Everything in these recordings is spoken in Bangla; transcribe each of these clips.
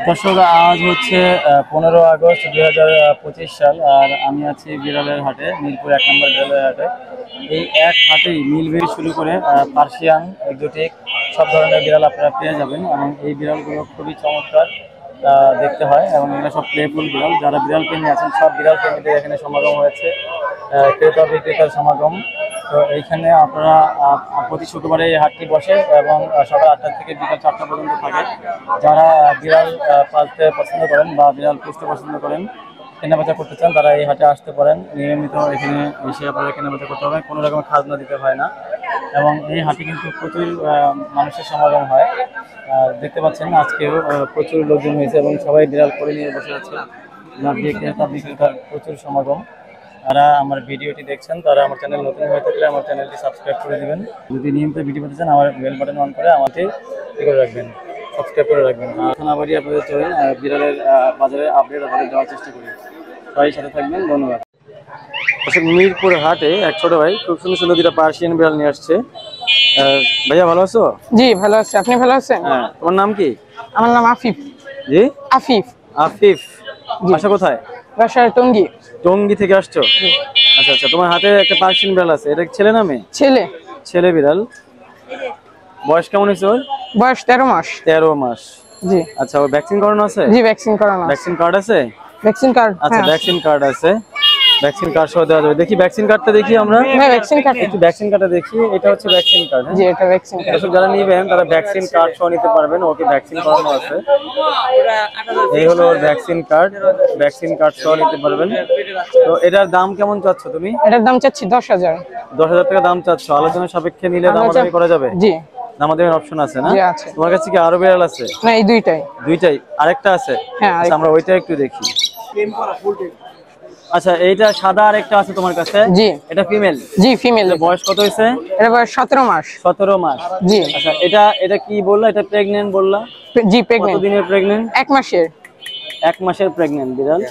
দর্শক, আজ হচ্ছে 15 আগস্ট 2025 সাল। আর আমি আছি বিড়ালের হাটে, মিরপুর 1 নম্বর বিড়ালের হাটে। এই এক হাটেই মিলবেরি শুরু করে পার্সিয়ান, এক্সোটিক সব ধরনের বিড়াল আপনারা পেয়ে যাবেন। এবং এই বিড়ালগুলো খুবই চমৎকার দেখতে হয়, এবং এগুলো সব প্লেফুল বিড়াল। যারা বিড়াল প্রেমী আছেন, সব বিড়াল প্রেমীদের এখানে সমাগম হয়েছে, ক্রেতা বিক্রেতার সমাগম। তো এইখানে আপনারা প্রতি শুক্রবারে এই হাটটি বসে এবং সকাল 8টা থেকে বিকাল 4টা পর্যন্ত থাকে। যারা বিড়াল পালতে পছন্দ করেন বা বিড়াল পুষতে পছন্দ করেন, কেনাবেচা করতে চান, তারা এই হাটে আসতে পারেন। নিয়মিত এখানে এসে আপনারা কেনাবেচা করতে হবে, কোনো রকমের খাজনা দিতে হয় না। এবং এই হাটে কিন্তু প্রচুর মানুষের সমাগম হয়। দেখতে পাচ্ছেন আজকেও প্রচুর লোকজন হয়েছে এবং সবাই বিড়াল করে নিয়ে বসে আছে। ক্রেতা বিক্রেতার প্রচুর সমাগম। যারা আমার ভিডিওটি দেখছেন তারা আমার চ্যানেল নতুন হয়ে থাকলে আমার চ্যানেলটি সাবস্ক্রাইব করে দেবেন। যদি নিয়মিত ভিডিও পেতে চান, আমার বেল বাটন অন করে আমাকে করে রাখবেন, সাবস্ক্রাইব করে রাখবেন। এখন আবারই আপনাদের চলেন বিড়ালের বাজারে আপডেট দেওয়ার চেষ্টা করি। সবাই সাথে থাকবেন, ধন্যবাদ। মিরপুর হাটে এক ছোট ভাই খুব সুন্দর সুন্দর দুটা পার্সিয়ান বিড়াল নিয়ে আসছে। ভাইয়া ভালো আছো? জি ভালো আছি, আপনি ভালো আছেন? হ্যাঁ, তোমার নাম কি? আমার নাম আফিফ। জি আফিফ। আফিফ, বাসা কোথায়? বাসা টঙ্গী। টঙ্গী থেকে আসছো? আচ্ছা আচ্ছা, তোমার হাতে একটা পার্সিয়ান বিড়াল আছে, এটা ছেলে না মেয়ে? ছেলে। ছেলে বিড়াল। বয়স কেমন হয়েছে ওর? বয়স 13 মাস। 13 মাস। জি। আচ্ছা, ওর ভ্যাকসিন করানো আছে? জি ভ্যাকসিন করানো আছে। ভ্যাকসিন কার্ড আছে? ভ্যাকসিন কার্ড, আচ্ছা ভ্যাকসিন কার্ড আছে। ভ্যাকসিন কার্ড সহ দেওয়া যাবে। দেখি ভ্যাকসিন কার্ডটা দেখি আমরা। হ্যাঁ ভ্যাকসিন কার্ড। একটু ভ্যাকসিন কার্ডটা দেখি। এটা হচ্ছে ভ্যাকসিন কার্ড। জি এটা ভ্যাকসিন কার্ড। যারা নেবেন তারা ভ্যাকসিন কার্ড সহ নিতে পারবেন। ওকে ভ্যাকসিন করানো আছে। এই হলো ওর ভ্যাকসিন কার্ড। ভ্যাকসিন কার্ড সহ নিতে পারবেন। তো এটার দাম কেমন চাচ্ছ তুমি? এটার দাম চাচ্ছি 10,000। 10,000 টাকা দাম চাচ্ছ। আলোচনা সাপেক্ষে নিলে দামাদামি করা যাবে? জি। দামাদামির অপশন আছে না? জি আছে। তোমার কাছে কি আরো বিড়াল আছে? না, এই দুইটাই। দুইটাই? আরেকটা আছে? হ্যাঁ আচ্ছা, আমরা ওইটা একটু দেখি। আচ্ছা, এইটা সাদা আরেকটা আছে তোমার কাছে? জি। এটা ফিমেল? জি ফিমেল। বয়স কত হয়েছে? এটা বয়স 17 মাস। 17 মাস। জি। আচ্ছা, এটা কি বললা? এটা প্রেগন্যান্ট বললা? জি প্রেগন্যান্ট। কত দিনের প্রেগন্যান্ট? 1 মাসের। 1 মাসের প্রেগন্যান্ট বিড়াল।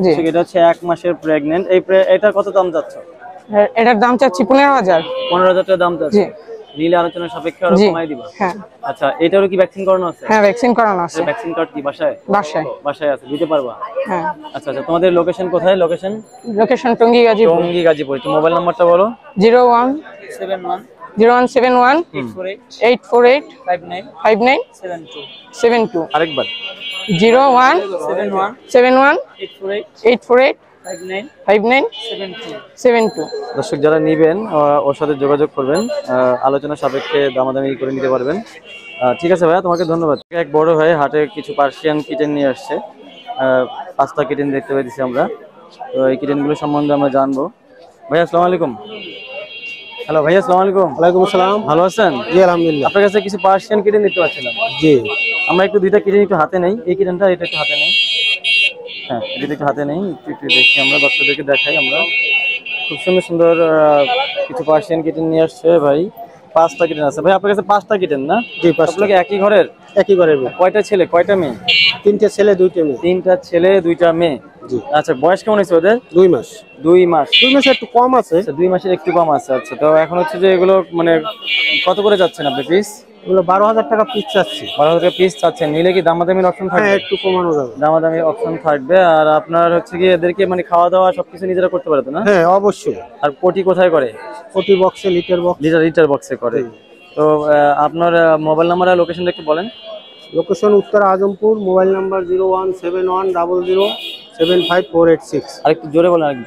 জি। এটা হচ্ছে 1 মাসের প্রেগন্যান্ট। এটা কত দাম যাচ্ছ? এটার দাম চাচ্ছি 15,000। 15,000 টাকা দাম যাচ্ছে। জি। নিলে আলোচনা সাপেক্ষে আরো কমাই দিবা? হ্যাঁ। আচ্ছা, এটারও কি ভ্যাকসিন করানো আছে? হ্যাঁ ভ্যাকসিন করানো আছে। ভ্যাকসিন কার্ড কি বাসায়? বাসায়। বাসায় আছে, দিতে পারবা? হ্যাঁ। আচ্ছা আচ্ছা, তোমাদের লোকেশন কোথায়? লোকেশন টঙ্গী গাজীপুর। টঙ্গী গাজীপুর। একটু মোবাইল নাম্বারটা বলো। 0171 848 5972। আরেকবার। 0171 848 5972। দর্শক, যারা নিবেন ওর সাথে যোগাযোগ করবেন, আলোচনা সাপেক্ষে দামাদামি করে নিতে পারবেন। ঠিক আছে ভাইয়া, তোমাকে ধন্যবাদ। এক বড় ভাই হাটে কিছু পার্সিয়ান কিটেন নিয়ে আসছে। 5টা কিটেন দেখতে পাইছি আমরা। তো এই কিটেনগুলো সম্বন্ধে আমরা জানবো। ভাইয়া আসসালামু আলাইকুম। হ্যালো ভাইয়া, আসসালামু আলাইকুম। ওয়ালাইকুম আসসালাম। ভালো আছেন? জি আলহামদুলিল্লাহ। আপনার কাছে কিছু পার্সিয়ান কিটেন দেখতে পাচ্ছিলাম। জি। আমরা একটু দুইটা কিটেন একটু হাতে নেই। এই কিটেনটা এটা একটু হাতে নেই। হ্যাঁ, এটা একটু হাতে নেই, একটু দেখি আমরা, দর্শকদেরকে দেখাই আমরা। খুব সুন্দর সুন্দর কিছু পার্সিয়ান কিটেন নিয়ে আসছে ভাই। 5টা কিটেন আছে ভাই আপনার কাছে? 5টা কিটেন না? জি 5টা। একই ঘরের? একই ঘরের। কয়টা ছেলে কয়টা মেয়ে? 3টে ছেলে 2টে মেয়ে। 3টা ছেলে 2টা মেয়ে। জি। আচ্ছা, বয়স কেমন হয়েছে ওদের? 2 মাস। 2 মাস। 2 মাসে একটু কম আছে। আচ্ছা, 2 মাসের একটু কম আছে। আচ্ছা, তো এখন হচ্ছে যে এগুলো মানে কত করে যাচ্ছেন আপনি পিস? এগুলো 12,000 টাকা পিস চাচ্ছি। 12,000 টাকা পিস চাচ্ছেন। নিলে কি দামাদামির অপশন থাকবে? হ্যাঁ, একটু কমানো যাবে। দামাদামির অপশন থাকবে। আর আপনার হচ্ছে কি এদেরকে মানে খাওয়া দাওয়া সবকিছু নিজেরা করতে পারতো না? হ্যাঁ অবশ্যই। আর পটি কোথায় করে? প্রতি বক্সে লিটার বক্স। লিটার বক্সে করে। তো আপনার মোবাইল নাম্বার আর লোকেশনটা একটু বলেন। লোকেশন উত্তর আজমপুর। Mobile number 01710075486। আরেকটু জোরে বলেন। আরেকটু।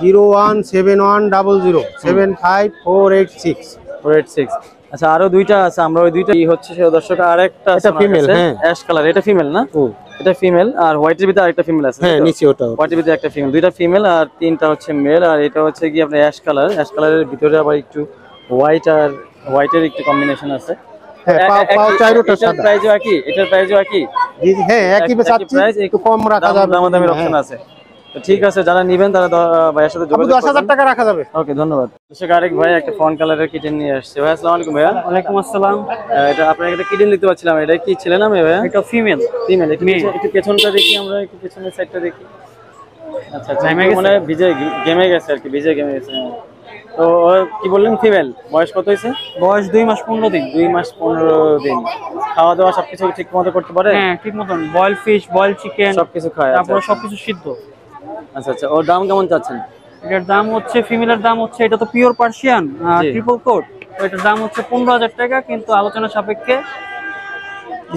01710075486। আচ্ছা, আরো 2টা আছে। আমরা ওই 2টা হচ্ছে সে দর্শক। আরেকটা এটা ফিমেল। হ্যাঁ, অ্যাশ কালার। এটা ফিমেল না? এটা ফিমেল। আর হোয়াইটের ভিতরে আরেকটা ফিমেল আছে। হ্যাঁ নিচে ওটা। হোয়াইটের ভিতরে একটা ফিমেল। 2টা ফিমেল আর 3টা হচ্ছে মেল। আর এটা হচ্ছে কি আপনার অ্যাশ কালার। অ্যাশ কালারের ভিতরে আবার একটু হোয়াইট আর হোয়াইটের একটু কম্বিনেশন আছে। হ্যাঁ, পাও চাইরোটা সাদা। প্রাইসও একই? এটার প্রাইসও একই? জি হ্যাঁ, একই চাচ্ছি। একটু কম রাখা যাবে। দামাদামির অপশন আছে। তো ঠিক আছে, যারা নেবেন তারা ভাইয়ের সাথে যোগাযোগ করবেন। 10,000 টাকা রাখা যাবে। ওকে, ধন্যবাদ। দর্শক, আরেক ভাই একটা ফন কালারের কিটেন নিয়ে আসছে। ভাই আসসালামু আলাইকুম। ভাইয়া ওয়ালাইকুম আসসালাম। এটা আপনার একটা কিটেন দেখতে পাচ্ছিলাম। এটা কি ছেলে না মেয়ে ভাইয়া? এটা ফিমেল। ফিমেল। একটু পেছনটা দেখি আমরা, একটু পেছনের সাইডটা দেখি। আচ্ছা আচ্ছা, মানে ভিজে গেমে গেছে আর কি, ভিজে গেমে গেছে। তো কি বললেন ফিমেল, বয়স কত হয়েছে? বয়স 2 মাস 15 দিন। 2 মাস 15 দিন। খাওয়া দাওয়া সবকিছু ঠিক মতো করতে পারে? হ্যাঁ ঠিক মতন, বয়েল ফিশ, বয়েল চিকেন সবকিছু খায়? তারপরে সবকিছু সিদ্ধ। আচ্ছা আচ্ছা, ওর দাম কেমন চাচ্ছেন? এটার দাম হচ্ছে, ফিমেলের দাম হচ্ছে, এটা তো পিওর পার্সিয়ান জি। ট্রিপল কোট, তো এটার দাম হচ্ছে 15,000 টাকা, কিন্তু আলোচনা সাপেক্ষে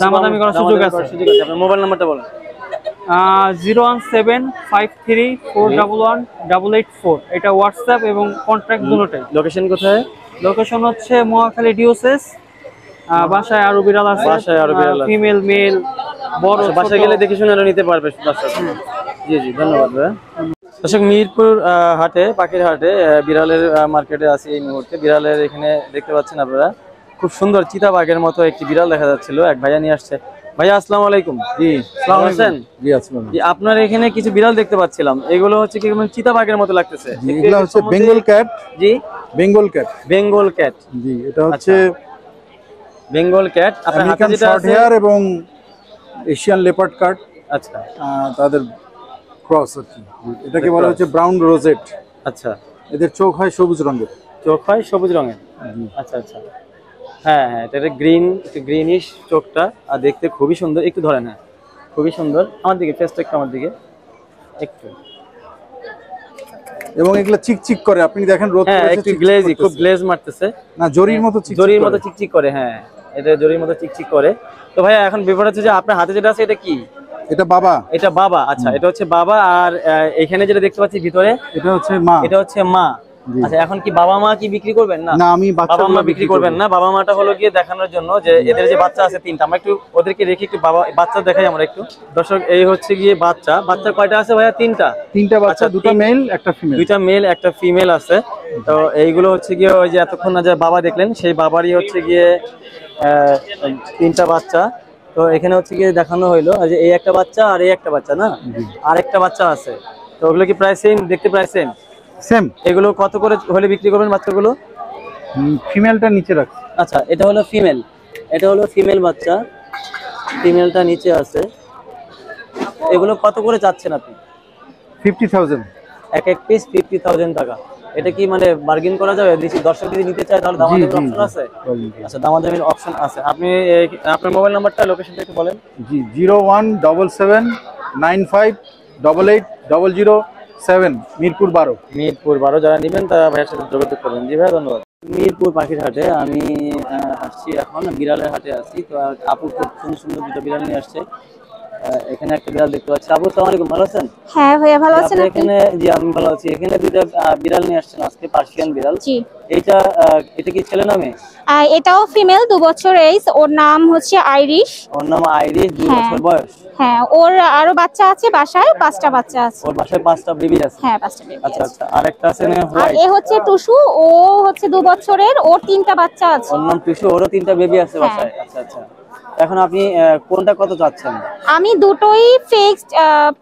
দামাদামি করার সুযোগ আছে। আপনার মোবাইল নাম্বারটা বলেন। 01753411884, এটা হোয়াটসঅ্যাপ এবং কন্ট্রাক্ট দুটোটাই। লোকেশন কোথায়? লোকেশন হচ্ছে মহাখালী ডিওসেস। বাসায় আরো বিড়াল আছে, বাসায় আরো বিড়াল আছে। ফিমেল মেল বড় আচ্ছা, বাসায় গেলে দেখে শুনে আরো নিতে পারবে বাচ্চা। জি জি, ধন্যবাদ ভাইয়া। দর্শক, মিরপুর হাটে, পাখির হাটে, বিড়ালের মার্কেটে আছি এই মুহূর্তে। বিড়ালের এখানে দেখতে পাচ্ছেন আপনারা খুব সুন্দর চিতাবাঘের মতো একটি বিড়াল দেখা যাচ্ছিল, এক ভাইয়া নিয়ে আসছে। ভাইয়া আসসালামু আলাইকুম। জি, ভালো আছেন? জি আসসালাম। জি, আপনার এখানে কিছু বিড়াল দেখতে পাচ্ছিলাম, এগুলো হচ্ছে কি চিতাবাঘের মতো লাগতেছে? এগুলা হচ্ছে বেঙ্গল ক্যাট। জি, বেঙ্গল ক্যাট। বেঙ্গল ক্যাট। জি, এটা হচ্ছে বেঙ্গল ক্যাট। আপনার হাতে আমেরিকান যেটা শর্ট আছে? হেয়ার এবং এশিয়ান লেপার্ড কাট, আচ্ছা তাদের ক্রস আর কি। এটাকে বলা cross। হচ্ছে ব্রাউন রোজেট। আচ্ছা, এদের চোখ হয় সবুজ রঙের। চোখ হয় সবুজ রঙের। আচ্ছা আচ্ছা, হ্যাঁ হ্যাঁ, এটা গ্রিন, একটু গ্রিনিশ চোখটা, আর দেখতে খুবই সুন্দর। একটু ধরেন, হ্যাঁ খুবই সুন্দর। আমার দিকে ফেসটা একটু, আমার দিকে একটু। এবং এগুলা চিকচিক করে, আপনি দেখেন রোদ হ্যাঁ, পড়েছে, একটু চিকচিক গ্লেজি, খুব করতেছে। গ্লেজ মারতেছে। না, জরির মতো চিকচিক জরির করে। মতো চিকচিক করে, হ্যাঁ এটা জরির মতো চিকচিক করে। তো ভাইয়া এখন ব্যাপার হচ্ছে যে আপনার হাতে যেটা আছে এটা কি? এটা বাবা, এটা বাবা। আচ্ছা, এটা হচ্ছে বাবা। আর এখানে যেটা দেখতে পাচ্ছি ভিতরে, এটা হচ্ছে মা। এটা হচ্ছে মা। জি। আচ্ছা, এখন কি বাবা মা কি বিক্রি করবেন? না না, আমি বাবা বাচ্চাগুলো মা বিক্রি করবেন না। বাবা মাটা হলো গিয়ে দেখানোর জন্য যে এদের যে বাচ্চা আছে 3টা, আমরা একটু ওদেরকে রেখে একটু বাচ্চা দেখাই আমরা একটু। দর্শক, এই হচ্ছে গিয়ে বাচ্চা। বাচ্চা কয়টা আছে ভাইয়া? 3টা। 3টা বাচ্চা, আচ্ছা, দুটো মেল একটা ফিমেল। 2টা মেল একটা ফিমেল আছে। তো এইগুলো হচ্ছে গিয়ে ওই যে এতক্ষণ না যে বাবা দেখলেন, সেই বাবারই হচ্ছে গিয়ে 3টা বাচ্চা। তো এখানে হচ্ছে গিয়ে দেখানো হইলো যে এই একটা বাচ্চা আর এই একটা বাচ্চা, না আর একটা বাচ্চা আছে। তো ওগুলো কি প্রায় সেম দেখতে? প্রায় সেম সেম। এগুলো কত করে হলে বিক্রি করবেন বাচ্চাগুলো? ফিমেলটা নিচে রাখছি। আচ্ছা, এটা হলো ফিমেল, এটা হলো ফিমেল বাচ্চা, ফিমেলটা নিচে আছে। এগুলো কত করে চাচ্ছেন আপনি? 50,000। এক এক পিস 50,000 টাকা। এটা কি মানে বার্গেন করা যাবে? দর্শক যদি নিতে চায় তাহলে দামাদামির অপশন আছে? আচ্ছা, দামাদামির অপশন আছে। আপনি আপনার মোবাইল নাম্বারটা, লোকেশনটা একটু বলেন। জি, 017795880007, মিরপুর 12। মিরপুর 12 যারা নেবেন তারা ভাইয়ের সাথে যোগাযোগ করবেন। জি ভাই, ধন্যবাদ। মিরপুর পাখির হাটে আমি আসছি, এখন বিড়ালের হাটে আছি। তো আপু খুব সুন্দর সুন্দর দুটো বিড়াল নিয়ে আসছে। এখানে একটা বিড়াল দেখতে পাচ্ছি। আপু আসসালামু আলাইকুম, ভালো আছেন? হ্যাঁ ভাইয়া, ভালো আছেন আপনি আপনি? এখানে? জি, আমি ভালো আছি। এখানে দুটো বিড়াল নিয়ে আসছেন আজকে, পার্সিয়ান বিড়াল। জি। এটা কি ছেলে নামে? এটাও ফিমেল, 2 বছর এজ। ওর নাম হচ্ছে আইরিশ। ওর নাম আইরিশ, 2 হ্যাঁ। বছর বয়স। হ্যাঁ, ওর আরো বাচ্চা আছে বাসায়, 5টা বাচ্চা আছে। ওর বাসায় 5টা বেবি আছে? হ্যাঁ, 5টা বেবি আচ্ছা আছে। আচ্ছা, আরেকটা আছে না আর হোয়াইট? এ হচ্ছে টুসু, ও হচ্ছে 2 বছরের, ওর 3টা বাচ্চা আছে। ওর নাম টুসু, ওরও 3টা বেবি আছে হ্যাঁ। বাসায়। আচ্ছা আচ্ছা, এখন আপনি কোনটা কত চাচ্ছেন? আমি দুটোই ফিক্সড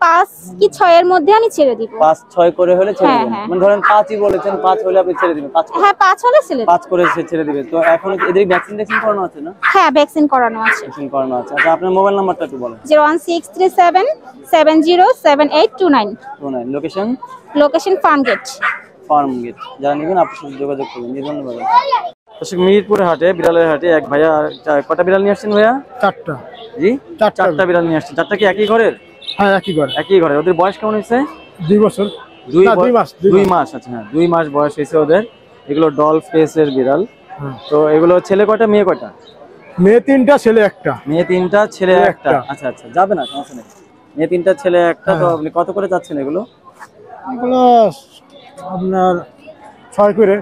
5 কি 6 এর মধ্যে আমি ছেড়ে দিব। 5-6 করে হলে ছেড়ে হ্যাঁ, দেবেন? হ্যাঁ। মানে ধরেন 5ই বলেছেন, 5 হলে আপনি ছেড়ে দিবেন? 5 হ্যাঁ, 5 হলে ছেড়ে দিব। 5 করে ছেড়ে দিবেন। তো এখন এদের ভ্যাকসিন করানো আছে না? হ্যাঁ, ভ্যাকসিন করানো আছে। ভ্যাকসিন করানো আছে। আচ্ছা, আপনার মোবাইল নাম্বারটা একটু বলেন। 01637707829। Location? Location Farmgate. Farmgate. যারা নেবেন আপনার সাথে যোগাযোগ করবেন। ধন্যবাদ। দর্শক, মিরপুর হাটে, বিড়ালের হাটে এক ভাইয়া কটা বিড়াল নিয়ে আসছেন ভাইয়া? 4টা। জি, চারটা 4টা বিড়াল নিয়ে আসছেন। 4টা কি একই ঘরের? হ্যাঁ, একই ঘরে। একই ঘরে। ওদের বয়স কেমন হয়েছে? 2 বছর। 2 না, 2 মাস। 2 মাস। আচ্ছা, হ্যাঁ 2 মাস বয়স হয়েছে ওদের। এগুলো ডল ফেসের বিড়াল। তো এগুলো ছেলে কয়টা মেয়ে কয়টা? মেয়ে 3টা, ছেলে 1টা। মেয়ে 3টা, ছেলে ছেলে 1টা। একটা। আচ্ছা আচ্ছা, যাবে না, সমস্যা নেই। মেয়ে 3টা, ছেলে 1টা। তো আপনি কত করে যাচ্ছেন এগুলো? এগুলো আপনার 6 করে।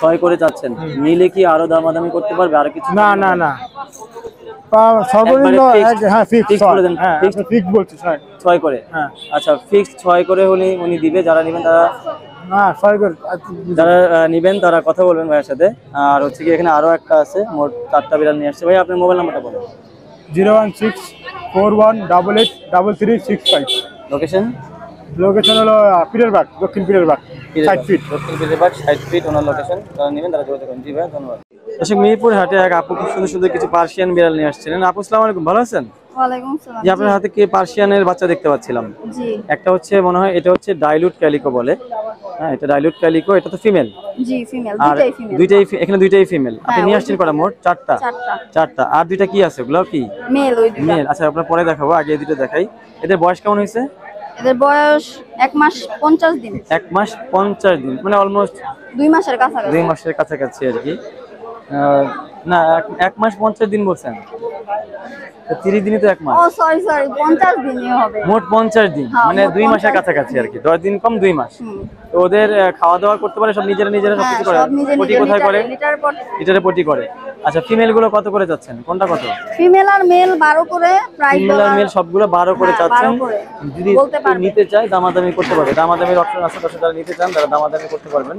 6 করে যাচ্ছেন। নিলে কি আরো দামাদামি করতে পারবে? আর কিছু? না না না, সর্বনিম্ন একবারে fixed? হ্যাঁ, Fixed ফিক্স করে দেন। হ্যাঁ, Fixed? ফিক্স বলছি 6। 6 করে? হ্যাঁ। আচ্ছা, ফিক্সড 6 করে হলে উনি দিবে। যারা নেবেন তারা, না 6 করে। যারা নিবেন তারা কথা বলবেন ভাইয়ের সাথে। আর হচ্ছে কি এখানে আরো একটা আছে, মোট 4টা বিড়াল নিয়ে আসছে। ভাই, আপনার মোবাইল নাম্বারটা বলুন। 016413335। লোকেশন? লোকেশন হলো পিরেরবাগ, দক্ষিণ পিরেরবাগ, 60 ফিট। দক্ষিণ পিরেরবাগ, 60 ফিট ওনার লোকেশন। যারা নেবেন তারা যোগাযোগ করুন। জি ভাই, ধন্যবাদ। দর্শক, মিরপুর হাটে এক আপু খুব সুন্দর সুন্দর কিছু পার্সিয়ান বিড়াল নিয়ে আসছিলেন। আপু আসসালামু আলাইকুম, ভালো আছেন? ওয়ালাইকুম আসসালাম। যে আপনার হাতে কি পার্সিয়ানের বাচ্চা দেখতে পাচ্ছিলাম। জি একটা হচ্ছে মনে হয় এটা হচ্ছে ডাইলুট ক্যালিকো বলে। হ্যাঁ, এটা ডাইলুট ক্যালিকো, এটা তো ফিমেল। জি ফিমেল, আর দুইটাই ফিমেল। এখানে দুইটাই ফিমেল। আপনি নিয়ে আসছেন কটা মোট? চারটা। চারটা। আর দুইটা কি আছে ওগুলো কি? মেল, ওই দুইটা মেল। আচ্ছা, আপনার পরে দেখাবো, আগে এই দুটো দেখাই। এদের বয়স কেমন হয়েছে? এদের বয়স 1 মাস 50 দিন। 1 মাস 50 দিন, মানে অলমোস্ট 2 মাসের কাছাকাছি। 2 মাসের কাছাকাছি আর কি। না, 1 মাস 50 দিন বলছেন, 30 দিনই তো 1 মাস। ও সরি 50 দিনই হবে। মোট 50 দিন, হ্যাঁ, মানে মোট 2 মাসের 50 কাছাকাছি আর কি। 10 দিন কম 2 মাস। তো ওদের খাওয়া দাওয়া করতে পারে সব নিজেরা সবকিছু করে? সব নিজে পটি নিজে কোথায় করে? লিটার পর লিটারে পটি করে। আচ্ছা, ফিমেল গুলো কত করে যাচ্ছেন? কোনটা কত? ফিমেল আর মেল 12 করে প্রাইস। ফিমেল আর মেল সবগুলো 12 করে হ্যাঁ, চাচ্ছেন। 12 করে। যদি বলতে পারবে। নিতে চায় দামাদামি করতে পারবে, দামাদামির অপশন আছে। দর্শক যারা নিতে চান তারা দামাদামি করতে পারবেন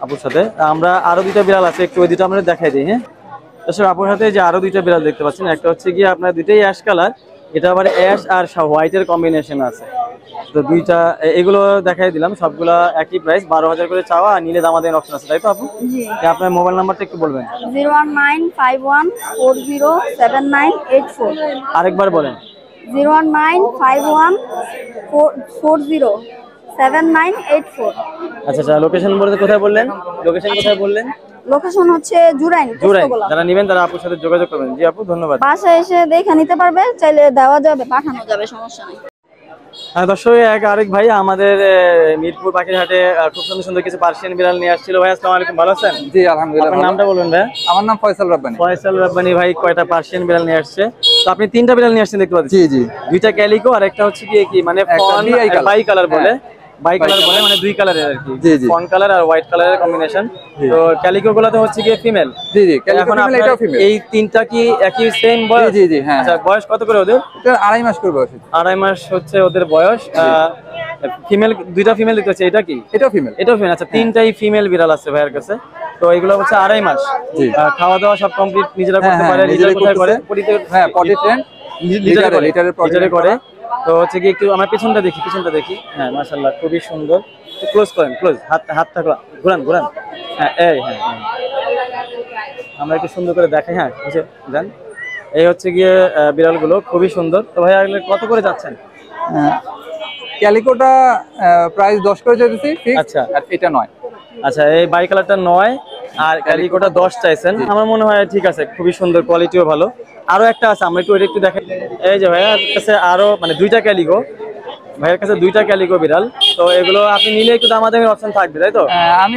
আপুর সাথে। আমরা আরো দুইটা বিড়াল আছে, একটু ওই দুটো আমরা দেখাই দিই। হ্যাঁ দর্শক, আপুর সাথে যে আরো দুইটা বিড়াল দেখতে পাচ্ছেন, একটা হচ্ছে গিয়ে আপনার দুইটাই অ্যাশ কালার, এটা আবার অ্যাশ আর হোয়াইটের কম্বিনেশন আছে। তো দুইটা এগুলো দেখাই দিলাম, সবগুলা একই প্রাইস, 12,000 করে চাওয়া, আর নিলে দামাদামির অপশন আছে, তাই তো আপু? জি। আপনার মোবাইল নাম্বারটা একটু বলবেন। 01951407984। আরেকবার বলেন। 01951407984। আচ্ছা আচ্ছা, লোকেশন বলতে কোথায় বললেন? লোকেশন কোথায় বললেন? লোকেশন হচ্ছে জুরাইন, জুরাইন। পোস্তগোলা। যারা নেবেন তারা আপুর সাথে যোগাযোগ করবেন। জি আপু, ধন্যবাদ। বাসায় এসে দেখে নিতে পারবে, চাইলে দেওয়া যাবে, পাঠানো যাবে, সমস্যা নেই। হ্যাঁ দর্শক, আরেক ভাই আমাদের মিরপুর পাখির হাটে খুব সুন্দর সুন্দর কিছু পার্সিয়ান বিড়াল নিয়ে আসছিল। ভাই আসসালামু আলাইকুম, ভালো আছেন? জি আলহামদুলিল্লাহ। আপনার নামটা বলবেন ভাই? আমার নাম ফয়সাল রাব্বানি। ফয়সাল রাব্বানি ভাই কয়টা পার্সিয়ান বিড়াল নিয়ে আসছে? তো আপনি 3টা বিড়াল নিয়ে আসছেন দেখতে পাচ্ছি। জি জি। দুইটা ক্যালিকো আর একটা হচ্ছে কি মানে বাই কালার বলে, বাই কালার বলে, মানে দুই কালারের আর কি। জি জি। ফন কালার আর হোয়াইট কালারের কম্বিনেশন। তো ক্যালিকো গুলো তো হচ্ছে কি ফিমেল। জি জি, ক্যালিকো এখন ফিমেল, এটাও ফিমেল। এই 3টা কি একই সেম বয়স? জি জি, হ্যাঁ। আচ্ছা, বয়স কত করে ওদের? এটা 2.5 মাস করে বয়স। 2.5 মাস হচ্ছে ওদের বয়স। ফিমেল, দুইটা ফিমেল দিতে হচ্ছে, এটা কি? এটাও ফিমেল। এটাও ফিমেল। আচ্ছা, 3টাই ফিমেল বিড়াল আছে ভাইয়ের কাছে। তো এগুলো হচ্ছে 2.5 মাস। জি। খাওয়া দাওয়া সব কমপ্লিট নিজেরা করতে পারে। নিজেরাই কোথায় করে? করতেছে। হ্যাঁ, পটি ট্রেন লিটারে করে। তো হচ্ছে কি একটু আমার পিছনটা দেখি। হ্যাঁ মাশাআল্লাহ, খুবই সুন্দর। একটু ক্লোজ করেন, ক্লোজ, হাতটা ঘোরান। হ্যাঁ হ্যাঁ, আমরা একটু সুন্দর করে দেখাই। হ্যাঁ দেন। এই হচ্ছে গিয়ে বিড়ালগুলো খুবই সুন্দর। তো ভাই এগুলো কত করে যাচ্ছেন? ক্যালিকোটা প্রাইস 10 করে চাইতেছি ফিক্স। আচ্ছা। আর এটা 9। আচ্ছা, এই বাই কালারটা 9 আর ক্যালিকোটা 10 চাইছেন। আমার মনে হয় ঠিক আছে, খুবই সুন্দর, কোয়ালিটিও ভালো। আরো একটা আছে, আমরা একটু দেখাই। এই যে ভাইয়ার কাছে আরো মানে 2টা ক্যালিকো, ভাইয়ের কাছে 2টা ক্যালিকো বিড়াল। তো এগুলো আপনি নিলে একটু দামাদামির অপশন থাকবে, তাই তো? আমি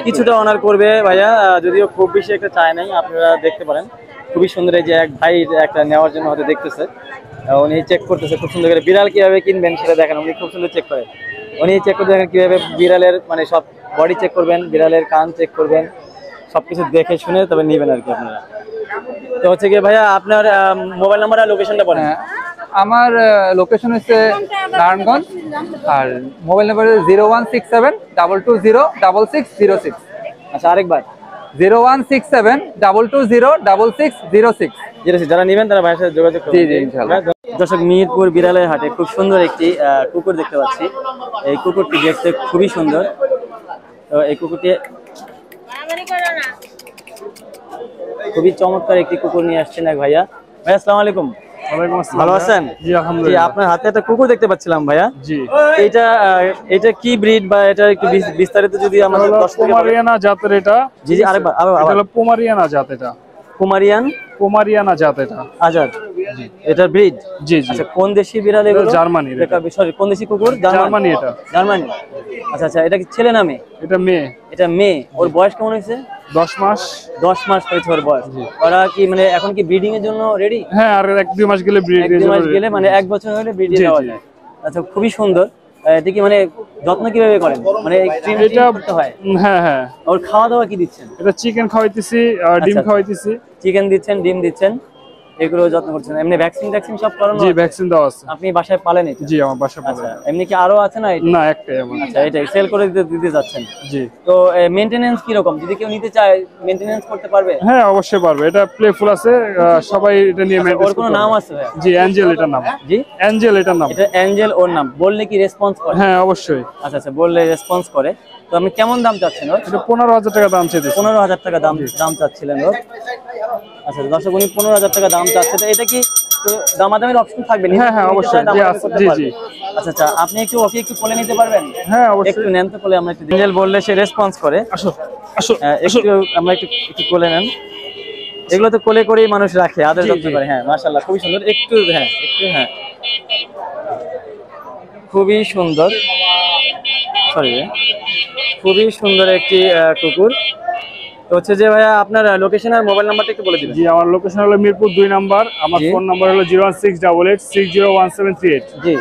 কিছুটা অনার করবে ভাইয়া, যদিও খুব বেশি একটা চায় নাই। আপনারা দেখতে পারেন খুবই সুন্দর। এই যে এক ভাই একটা নেওয়ার জন্য হয়তো দেখতেছে, উনি চেক করতেছে খুব সুন্দর করে। বিড়াল কিভাবে কিনবেন সেটা দেখেন, উনি খুব সুন্দর চেক করেন। উনি চেক করতে দেখেন কিভাবে বিড়ালের মানে সব বডি চেক করবেন, বিড়ালের কান চেক করবেন, সবকিছু দেখে শুনে তবে নেবেন আর কি আপনারা। তো হচ্ছে কি ভাইয়া, আপনার মোবাইল নাম্বার আর লোকেশনটা বলেন। আমার লোকেশন হচ্ছে নারায়ণগঞ্জ, আর মোবাইল নাম্বার 01672206606। আচ্ছা, আরেকবার 01672206606। যারা নেবেন তারা ভাইয়ের সাথে যোগাযোগ করবেন। জি জি, ইনশাআল্লাহ। দর্শক, মিরপুর বিড়ালের হাটে খুব সুন্দর একটি কুকুর দেখতে পাচ্ছি। এই কুকুরটি দেখতে খুবই সুন্দর। তো এই কুকুরটি খুবই চমৎকার একটি কুকুর নিয়ে আসছেন এক ভাইয়া। ভাই আসসালামু আলাইকুম। ওয়ালাইকুম আসসালাম। ভালো আছেন? জি আলহামদুলিল্লাহ। জি, আপনার হাতে একটা কুকুর দেখতে পাচ্ছিলাম ভাইয়া। জি। এটা কি ব্রিড বা এটা একটু বিস্তারিত যদি আমাদের দর্শকদের বলেন। পোমারিয়ানা জাতের এটা। জি জি, আরেকবার এটা হলো পোমারিয়ানা জাত। এটা পোমারিয়ানা জাত। এটা আজাদ, এটা ব্রিড। জি জি। আচ্ছা, কোন দেশি বিড়াল এগুলো? জার্মানি। সরি, কোন দেশি কুকুর? জার্মানি। এটা জার্মানি। আচ্ছা আচ্ছা, এটা কি ছেলে না মেয়ে? এটা মেয়ে। এটা মেয়ে। ওর বয়স কেমন হয়েছে? 10 মাস। 10 মাস হয়েছে ওর বয়স। ওরা কি মানে এখন কি ব্রিডিং এর জন্য রেডি? হ্যাঁ, আর 1-2 মাস গেলে ব্রিড। 1-2 মাস গেলে মানে 1 বছর হলে ব্রিডিং দেওয়া যায়। আচ্ছা, খুবই সুন্দর। এটা কি মানে যত্ন কিভাবে করেন? মানে ট্রিম করতে হয়? হ্যাঁ হ্যাঁ। ওর খাওয়া দাওয়া কি দিচ্ছেন? এটা চিকেন খাওয়াইতেছি আর ডিম খাওয়াইতেছি। চিকেন দিচ্ছেন, ডিম দিচ্ছেন, এগুলো যত্ন করছেন। এমনি ভ্যাকসিন সব করানো? জি, ভ্যাকসিন দেওয়া আছে। আপনি বাসায় পালেন এটা? জি, আমার বাসায় পালেন। আচ্ছা, এমনি কি আরো আছে না? না, একটাই আমার। আচ্ছা, এটাই সেল করে দিতে যাচ্ছেন? জি। তো মেইনটেনেন্স কি রকম? যদি কেউ নিতে চায় মেইনটেনেন্স করতে পারবে? হ্যাঁ, অবশ্যই পারবে। এটা প্লেফুল আছে, সবাই এটা নিয়ে মেইনটেইন ওর কোনো নাম আছে ভাই? জি, অ্যাঞ্জেল এটার নাম। জি, অ্যাঞ্জেল এটার নাম। এটা অ্যাঞ্জেল ওর নাম। বললে কি রেসপন্স করে? হ্যাঁ, অবশ্যই। আচ্ছা আচ্ছা, বললে রেসপন্স করে। তো আপনি কেমন দাম চাচ্ছেন ওর? এটা 15,000 টাকা দাম চাইতেছি। 15,000 টাকা দাম চাচ্ছিলেন ওর। আচ্ছা দর্শক, উনি 15,000 টাকা দাম চাচ্ছে। তো এটা কি একটু দামাদামির অপশন থাকবে। হ্যাঁ, হ্যাঁ, অবশ্যই। জি, জি, জি। আচ্ছা আচ্ছা, আপনি একটু ওকে একটু কোলে নিতে পারবেন? হ্যাঁ, অবশ্যই। একটু নেন তো কোলে, আমরা একটু ডিটেল বললে সে রেসপন্স করে। আসো আসো একটু আমরা একটু একটু কোলে নেন। এগুলো তো কোলে করেই মানুষ রাখে, আদর যত্ন করে। হ্যাঁ, মাশাআল্লাহ, খুবই সুন্দর। একটু হ্যাঁ, একটু হ্যাঁ, খুবই সুন্দর। সরি, খুবই সুন্দর একটি কুকুর। তো হচ্ছে যে ভাইয়া আপনার লোকেশন আর মোবাইল নাম্বারটা একটু বলে দিবেন। জি, আমার লোকেশন হলো মিরপুর 2 নাম্বার। আমার জি। ফোন নাম্বার হলো 01688601738। জি,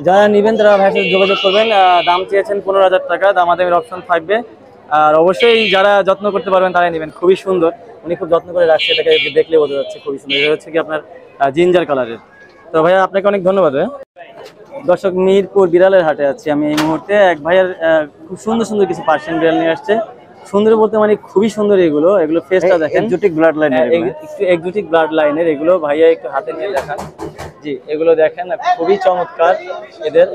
যারা নেবেন তারা ভাইয়ের সাথে যোগাযোগ করবেন। দাম চেয়েছেন 15,000 টাকা, দামাদামির অপশন থাকবে। আর অবশ্যই যারা যত্ন করতে পারবেন তারাই নেবেন। খুবই সুন্দর, উনি খুব যত্ন করে রাখছে, এটাকে দেখলে বোঝা যাচ্ছে খুবই সুন্দর। এটা হচ্ছে কি আপনার জিঞ্জার কালারের। তো ভাইয়া আপনাকে অনেক ধন্যবাদ। দর্শক, মিরপুর বিড়ালের হাটে আছি আমি এই মুহূর্তে। এক ভাইয়ের খুব সুন্দর সুন্দর কিছু পার্সিয়ান বিড়াল নিয়ে আসছে। সুন্দর বলতে মানে খুবই সুন্দর। এগুলো ফেসটা দেখেন, এক্সোটিক ব্লাড লাইনের, একটু এক্সোটিক ব্লাড লাইনের এগুলো। ভাইয়া একটু হাতে নিয়ে দেখান। জি, এগুলো দেখেন খুবই চমৎকার। এদের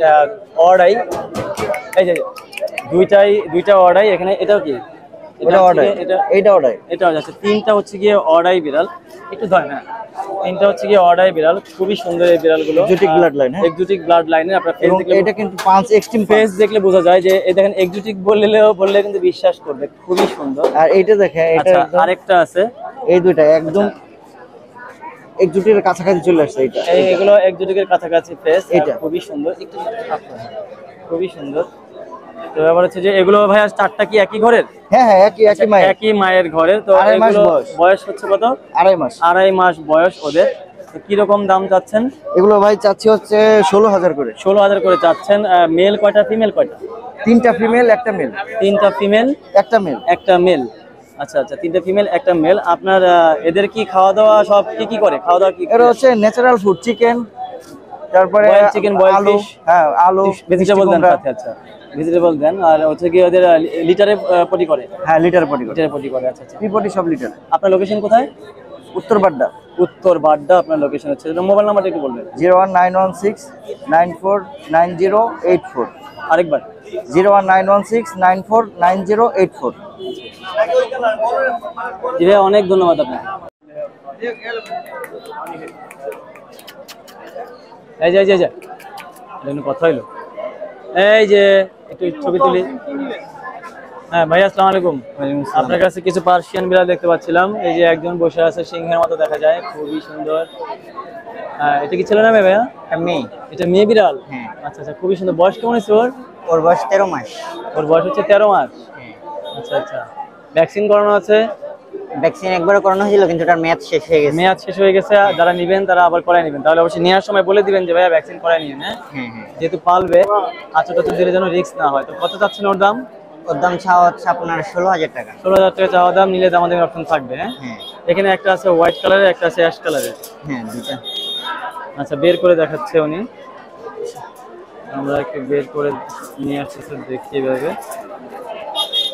অর্ডাই, এই যে দুইটা অর্ডাই এখানে। এটাও কি? এটা অর্ডাই, এটা অর্ডাই, এটা আছে। তিনটা হচ্ছে গিয়ে অর্ডাই বিড়াল। একটু ধরেন, হ্যাঁ, তিনটা হচ্ছে গিয়ে অর্ডাই বিড়াল। খুবই সুন্দর এই বিড়ালগুলো, exotic blood line. Exotic blood লাইনের। আপনার ফেস দেখলে, এটা কিন্তু পাঁচ এক্সট্রিম ফেস দেখলে বোঝা যায় যে এই দেখেন এক্সোটিক বললে কিন্তু বিশ্বাস করবে। খুবই সুন্দর। আর এইটা দেখেন, এটা আরেকটা আছে। এই দুইটা একদম এক্সোটিকের কাছাকাছি চলে আসছে। এটা এগুলো এক্সোটিকের কাছাকাছি ফেস। এটা খুবই সুন্দর, একটু খুবই সুন্দর। তো ব্যাপার হচ্ছে যে এগুলো ভাইয়া চারটা কি একই ঘরের? হ্যাঁ হ্যাঁ, একই মায়ের ঘরের। তো আড়াই মাস এগুলো বয়স। বয়স হচ্ছে কত? 2.5 মাস। 2.5 মাস বয়স ওদের। তো কিরকম দাম চাচ্ছেন? এগুলো ভাই চাচ্ছি হচ্ছে 16,000 করে। 16,000 করে চাচ্ছেন। মেল কয়টা, ফিমেল কয়টা? 3টা ফিমেল, একটা মেল। 3টা ফিমেল, একটা মেল। একটা মেল। আচ্ছা আচ্ছা, 3টা ফিমেল, একটা মেল। আপনার এদের কি খাওয়া দাওয়া সব কি করে? খাওয়া দাওয়া কি? এটা হচ্ছে ন্যাচারাল ফুড, চিকেন, তারপরে চিকেন, বয়েল আলু। ফিশ। হ্যাঁ, আলু, ভেজিটেবল দেন সাথে। আচ্ছা, ভেজিটেবল দেন। আর হচ্ছে কি ওদের লিটারে পটি করে? হ্যাঁ, লিটার পটি করে। লিটারে পটি করে। আচ্ছা আচ্ছা, পটি সব লিটার। আপনার লোকেশন কোথায়? উত্তর বাড্ডা। উত্তর বাড্ডা আপনার লোকেশন হচ্ছে। মোবাইল নাম্বারটা একটু বলবেন। 01916949084। আরেকবার। 01916949084। জি ভাই, অনেক ধন্যবাদ আপনাকে। এই যে কথা হইলো। এই যে একটু ছবি তুলি। হ্যাঁ ভাই, আসসালামু আলাইকুম। আপনার কাছে কিছু পার্সিয়ান বিড়াল দেখতে পাচ্ছিলাম। এই যে একজন বসে আছে, সিংহের মতো দেখা যায়, খুবই সুন্দর। এটা কি ছেলে না মেয়ে ভাইয়া? মেয়ে। এটা মেয়ে বিড়াল? হ্যাঁ। আচ্ছা আচ্ছা, খুবই সুন্দর। বয়স কেমন হয়েছে ওর? ওর বয়স 13 মাস। ওর বয়স হচ্ছে 13 মাস। আচ্ছা আচ্ছা, ভ্যাকসিন করানো আছে? ভ্যাকসিন একবার করানো হয়েছিল, কিন্তু তার মেয়াদ শেষ হয়ে গেছে। মেয়াদ শেষ হয়ে গেছে। যারা নিবেন তারা আবার করাই নেবেন। তাহলে অবশ্যই নেওয়ার সময় বলে দিবেন যে ভাইয়া ভ্যাকসিন করাই নিন। হ্যাঁ, যেহেতু পালবে, আচ্ছা দিলে যেন রিস্ক না হয়। তো কত চাচ্ছেন ওর দাম? ওর দাম চাওয়া হচ্ছে আপনার 16,000 টাকা। 16,000 টাকা চাওয়া দাম। নিলে দাম আমাদের অপশন থাকবে। হ্যাঁ, এখানে একটা আছে হোয়াইট কালারের, একটা আছে অ্যাশ কালারের। হ্যাঁ, দুইটা। আচ্ছা, বের করে দেখাচ্ছে উনি। আমরা একটু বের করে নিয়ে আসছি, দেখি এভাবে।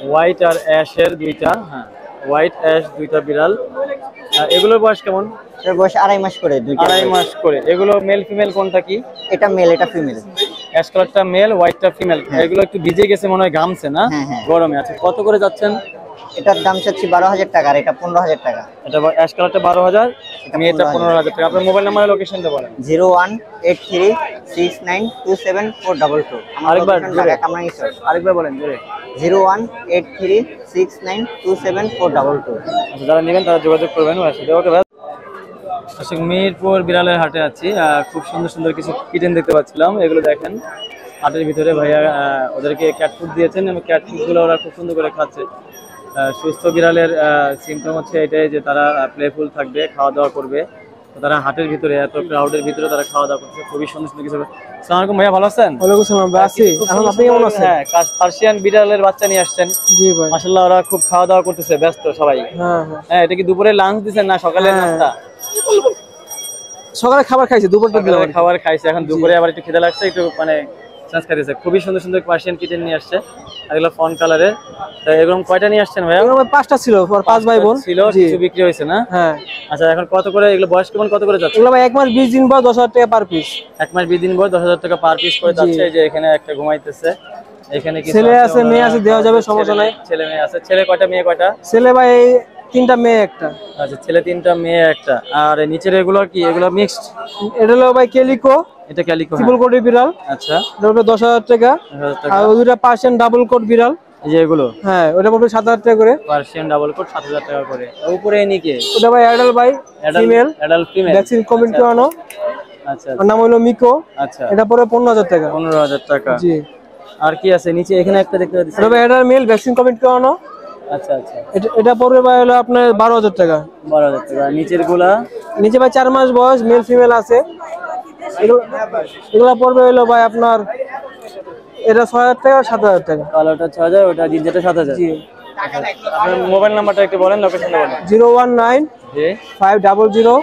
হোয়াইট আর অ্যাশের দুইটা। হ্যাঁ, হোয়াইট অ্যাশ দুইটা বিড়াল। এগুলোর বয়স কেমন? এর বয়স 2.5 মাস করে। দুইটা 2.5 মাস করে। এগুলো মেল ফিমেল কোনটা কি? এটা মেল, এটা ফিমেল। অ্যাশ কালারটা মেল, হোয়াইটটা ফিমেল। এগুলো একটু ভিজে গেছে মনে হয়, ঘামছে না গরমে। আচ্ছা, কত করে যাচ্ছেন? এটার দাম চাচ্ছি 12,000 টাকা, আর এটা 15,000 টাকা। এটা অ্যাশ কালারটা 12,000, এটা 15,000 টাকা। আপনার মোবাইল নাম্বার, লোকেশনটা বলেন। 01836927422। আরেকবার আরেকবার বলেন জোরে। 01836927422। আচ্ছা, যারা নেবেন তারা যোগাযোগ করবেন ওর সাথে। ওকে ভাই, আসলে মিরপুর বিড়ালের হাটে আছি। খুব সুন্দর সুন্দর কিছু কিটেন দেখতে পাচ্ছিলাম। এগুলো দেখেন হাটের ভিতরে ভাইয়া ওদেরকে ক্যাট ফুড দিয়েছেন, এবং ক্যাট ফুডগুলো ওরা খুব সুন্দর করে খাচ্ছে। সুস্থ বিড়ালের সিমটম হচ্ছে এটাই যে তারা প্লেফুল থাকবে, খাওয়া দাওয়া করবে। তো তারা হাটের ভিতরে, এত ক্রাউডের ভিতরে তারা খাওয়া দাওয়া করছে। খুবই সুন্দর সুন্দর কিছু। আসসালামু আলাইকুম ভাইয়া, ভালো আছেন? ওয়ালাইকুম আসসালাম ভাই, আছি। এখন আপনি কেমন আছেন? হ্যাঁ, পার্সিয়ান বিড়ালের বাচ্চা নিয়ে আসছেন। জি ভাই, মাশাআল্লাহ, ওরা খুব খাওয়া দাওয়া করতেছে, ব্যস্ত সবাই। হ্যাঁ হ্যাঁ, এটা কি দুপুরে লাঞ্চ দিচ্ছেন না সকালের নাস্তা? সকালে খাবার খাইছে, দুপুরটা দিলাম। খাবার খাইছে, এখন দুপুরে আবার একটু খিদে লাগছে, একটু মানে চান্স খাইতেছে। খুবই সুন্দর সুন্দর পার্সিয়ান কিটেন নিয়ে আসছে, এগুলো ফন কালারের। তো এরকম কয়টা নিয়ে আসছেন ভাইয়া? 5টা ছিল, 5 ভাই বোন ছিল, কিছু বিক্রি হয়েছে না? হ্যাঁ। আচ্ছা, এখন কত করে এগুলো, বয়স কেমন, কত করে যাচ্ছে? এগুলো ভাই 1 মাস 20 দিন পর 10,000 টাকা পার পিস। 1 মাস 20 দিন পর 10,000 টাকা পার পিস করে যাচ্ছে। এই যে এখানে একটা ঘুমাইতেছে, এখানে কিছু ছেলে আছে, মেয়ে আছে, দেওয়া যাবে, সমস্যা নাই। ছেলে মেয়ে আছে। ছেলে কয়টা, মেয়ে কয়টা? ছেলে ভাই তিনটা মেয়ে একটা। আচ্ছা, ছেলে তিনটা মেয়ে একটা। আর নিচের এগুলো কি, এগুলো মিক্সড? এটা হলো ভাই ক্যালিকো, এটা ক্যালিকো। ট্রিপল কোটের বিড়াল। আচ্ছা, এটা পড়বে 10,000 টাকা। আর ওই দুটা পার্সিয়ান ডাবল কোট বিড়াল, এই যে এগুলো, হ্যাঁ ওটা পড়বে 7,000 টাকা করে। পার্সিয়ান ডাবল কোট 7,000 টাকা করে। উপরে নিকে ওটা ভাই অ্যাডাল্ট ভাই, female, adult female, vaccine complete করানো। আচ্ছা, ওর নাম হলো মিকো। আচ্ছা, এটা পড়বে 15,000 টাকা। 15,000 টাকা। জি। আর কি আছে নিচে? এখানে একটা দেখতে পাচ্ছি। এটা ভাই অ্যাডাল্ট মেল, ভ্যাকসিন কমপ্লিট করানো। আচ্ছা আচ্ছা, এটা পড়বে ভাই হলো আপনার 12,000 টাকা। 12,000 টাকা। নিচের গুলা নিচে ভাই 4 মাস বয়স, মেল ফিমেল আছে। এগুলো পড়বে হলো ভাই আপনার, এটা 6,000 টাকা, 7,000 টাকা। কালোটা 6,000, ওটা যেটা 7,000। জি। আপনার মোবাইল নাম্বারটা একটু বলেন, লোকেশনটা বলেন। 019 জি, 500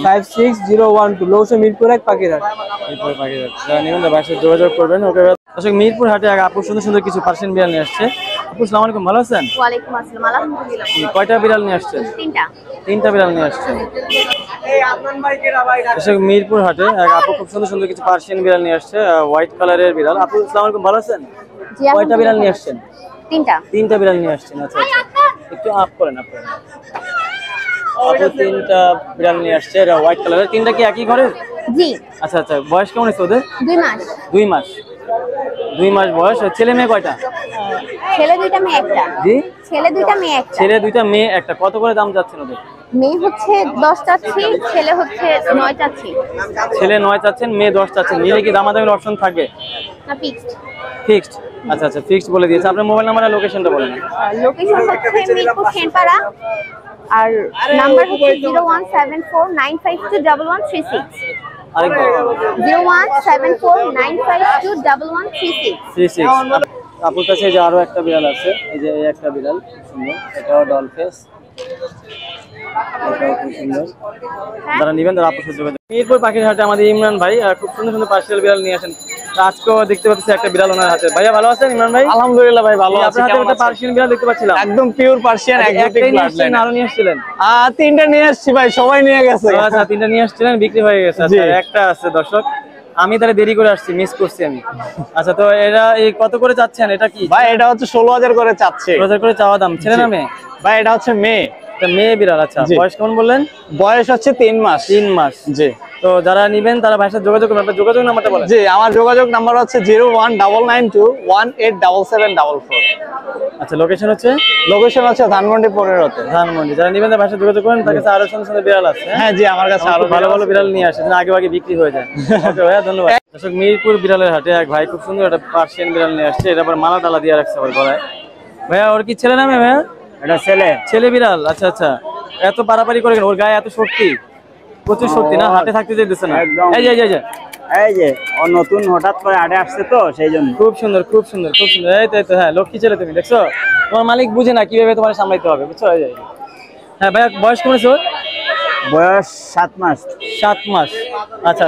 56012, লৌসে মিরপুর 1 পাখিরহাট। মিরপুর পাখিরহাট। যারা নেবেন তার বাসায় যোগাযোগ করবেন। ওকে দর্শক, মিরপুর হাটে আপু সুন্দর সুন্দর কিছু পার্সিয়ান বিড়াল নিয়ে আসছে। আপু আসসালামু আলাইকুম, ভালো আছেন? ওয়ালাইকুম আসসালাম, আলহামদুলিল্লাহ। কয়টা বিড়াল নিয়ে আসছেন? তিনটা বিড়াল নিয়ে আসছেন। দর্শক, মিরপুর হাটে আপু খুব সুন্দর সুন্দর কিছু পার্সিয়ান বিড়াল নিয়ে আসছে, হোয়াইট কালারের বিড়াল। আপু আসসালামু আলাইকুম, ভালো আছেন? কয়টা বিড়াল নিয়ে আসছেন? তিনটা বিড়াল নিয়ে আসছেন। আচ্ছা আচ্ছা, একটু আপ করেন আপু। আপু তিনটা বিড়াল নিয়ে আসছে, এটা হোয়াইট কালারের। তিনটা কি একই ঘরের? জি। আচ্ছা আচ্ছা, বয়স কেমন হয়েছে ওদের? 2 মাস। 2 মাস। 2 মাস বয়স। ছেলে মেয়ে কয়টা? ছেলে 2টা মেয়ে একটা। জি, ছেলে 2টা মেয়ে একটা। ছেলে 2টা মেয়ে একটা। কত করে দাম যাচ্ছেন ওদের? মেয়ে হচ্ছে 10 চাচ্ছি, ছেলে হচ্ছে 9 চাচ্ছি। ছেলে 9 চাচ্ছেন, মেয়ে 10 চাচ্ছেন। নিলে কি দামাদামির অপশন থাকবে? না, ফিক্সড। ফিক্সড। আচ্ছা আচ্ছা, ফিক্সড বলে দিয়েছে। আপনার মোবাইল নাম্বার আর লোকেশনটা বলেন। লোকেশন হচ্ছে মিরপুর সেনপাড়া, আর নাম্বার হচ্ছে 01749521136। আরেকবার। 01749521136। 36। আপুর কাছে যে আরো একটা বিড়াল আছে, এই যে এই একটা বিড়াল সুন্দর, এটাও ডল ফেস, এটাও খুব সুন্দর। যারা নেবেন তারা আপুর সাথে যোগাযোগ। মিরপুর পাখির হাটে আমাদের ইমরান ভাই খুব সুন্দর সুন্দর পার্সিয়াল বিড়াল নিয়ে আসেন। আজকেও দেখতে পাচ্ছি একটা বিড়াল ওনার হাতে। ভাইয়া ভালো আছেন ইমরান ভাই? আলহামদুলিল্লাহ ভাই, ভালো আছি। আপনার হাতে একটা পার্সিয়ান বিড়াল দেখতে পাচ্ছিলাম, একদম pure Persian, exotic blood line. আরো নিয়ে আসছিলেন? তিনটা নিয়ে আসছি ভাই, সবাই নিয়ে গেছে। আচ্ছা, তিনটা নিয়ে আসছিলেন, বিক্রি হয়ে গেছে। আচ্ছা, একটা আছে দর্শক, আমি তাহলে দেরি করে আসছি, মিস করছি আমি। আচ্ছা, তো এরা এই কত করে চাচ্ছেন? এটা কি ভাই? এটা হচ্ছে 16,000 করে চাচ্ছে। 16,000 করে চাওয়া দাম। ছেলে না মেয়ে? ভাই এটা হচ্ছে মেয়ে। এটা মেয়ে বিড়াল। আচ্ছা, বয়স কেমন বললেন? বয়স হচ্ছে 3 মাস। 3 মাস। জি। তো যারা নিবেন তারা ভাইয়ের সাথে যোগাযোগ করবেন। আপনার যোগাযোগ নাম্বারটা বলেন। জি, আমার যোগাযোগ নাম্বার হচ্ছে 01992187744। আচ্ছা, লোকেশন হচ্ছে? লোকেশন হচ্ছে ধানমন্ডি 15-তে। ধানমন্ডি। যারা নিবেন তার ভাইয়ের সাথে যোগাযোগ করেন, তার কাছে আরো সুন্দর সুন্দর বিড়াল আছে। হ্যাঁ জি, আমার কাছে আরো ভালো ভালো বিড়াল নিয়ে আসে, আগে আগে বিক্রি হয়ে যায়। ওকে ভাইয়া, ধন্যবাদ। দর্শক, মিরপুর বিড়ালের হাটে এক ভাই খুব সুন্দর একটা পার্সিয়ান বিড়াল নিয়ে আসছে। এটা আবার মালা টালা দিয়ে রাখছে গলায়। ভাইয়া ওর কি ছেলে নামে? ভাইয়া এটা ছেলে। ছেলে বিড়াল। আচ্ছা আচ্ছা, এত পারাপারি করে কেন? ওর গায়ে এত শক্তি, প্রচুর শক্তি না? হাটে থাকতে চাইতেছে না? একদম। এই যে এই যে ও নতুন হঠাৎ করে হাটে আসছে তো, সেই জন্য। খুব সুন্দর খুব সুন্দর খুব সুন্দর। এই তো হ্যাঁ, লক্ষ্মী ছেলে তুমি, দেখছো? তোমার মালিক বুঝে না কিভাবে তোমার সামলাইতে হবে, বুঝছো? এই যে হ্যাঁ ভাইয়া, বয়স কমেছে ওর? বয়স 7 মাস। 7 মাস। আচ্ছা,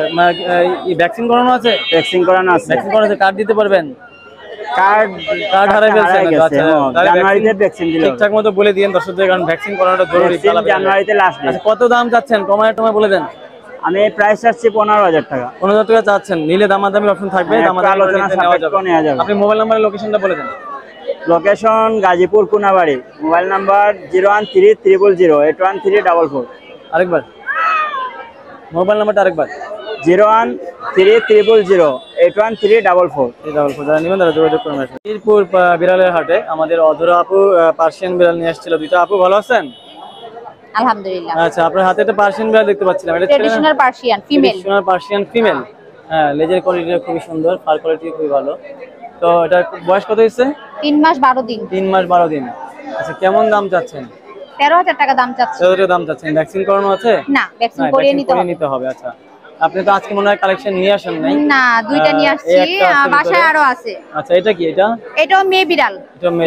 ভ্যাকসিন করানো আছে? ভ্যাকসিন করানো আছে। ভ্যাকসিন করানো আছে, কার্ড দিতে পারবেন? কার্ড হারাই ফেলছে। আচ্ছা, জানুয়ারিতে ভ্যাকসিন দিল। ঠিকঠাক মতো বলে দিয়েন দর্শকদের, কারণ ভ্যাকসিন করানোটা জরুরি। জানুয়ারিতে লাস্ট ডেট। আচ্ছা, কত দাম চাচ্ছেন? কমায় বলে দেন। আমি প্রাইস চাচ্ছি 15,000 টাকা। 15,000 টাকা চাচ্ছেন। নিলে দামাদামি অপশন থাকবে, দামাদামি আলোচনা সাপেক্ষে নেওয়া যাবে। আপনি মোবাইল নাম্বার লোকেশনটা বলে দেন। Location Gazipur Konabari. Mobile number 01300081344। আরেকবার মোবাইল নাম্বারটা আরেকবার। 01300081344। যারা নেবেন তারা যোগাযোগ করুন। মিরপুর বিড়ালের হাটে আমাদের অধরা আপু পার্সিয়ান বিড়াল নিয়ে আসছিল দুইটা। আপু ভালো আছেন? আলহামদুলিল্লাহ। আচ্ছা, আপনার হাতে একটা পার্সিয়ান বিড়াল দেখতে পাচ্ছিলাম। এটা traditional Persian female. Traditional Persian female. হ্যাঁ, লেজের কোয়ালিটি খুবই সুন্দর, ফার কোয়ালিটি খুবই ভালো। তো এটা বয়স কত হয়েছে? 3 মাস 12 দিন। 3 মাস 12 দিন। আচ্ছা, কেমন দাম চাচ্ছেন? 13,000 টাকা দাম চাচ্ছি। 13,000 টাকা দাম চাচ্ছেন। ভ্যাকসিন করানো আছে? না, ভ্যাকসিন করিয়ে নিতে হবে। আচ্ছা, আপনি তো আজকে মনে হয় কালেকশন নিয়ে আসেন নাই? না, দুইটা নিয়ে আসছি, বাসায় আরো আছে। আচ্ছা, এটা কি? এটাও মেয়ে বিড়াল,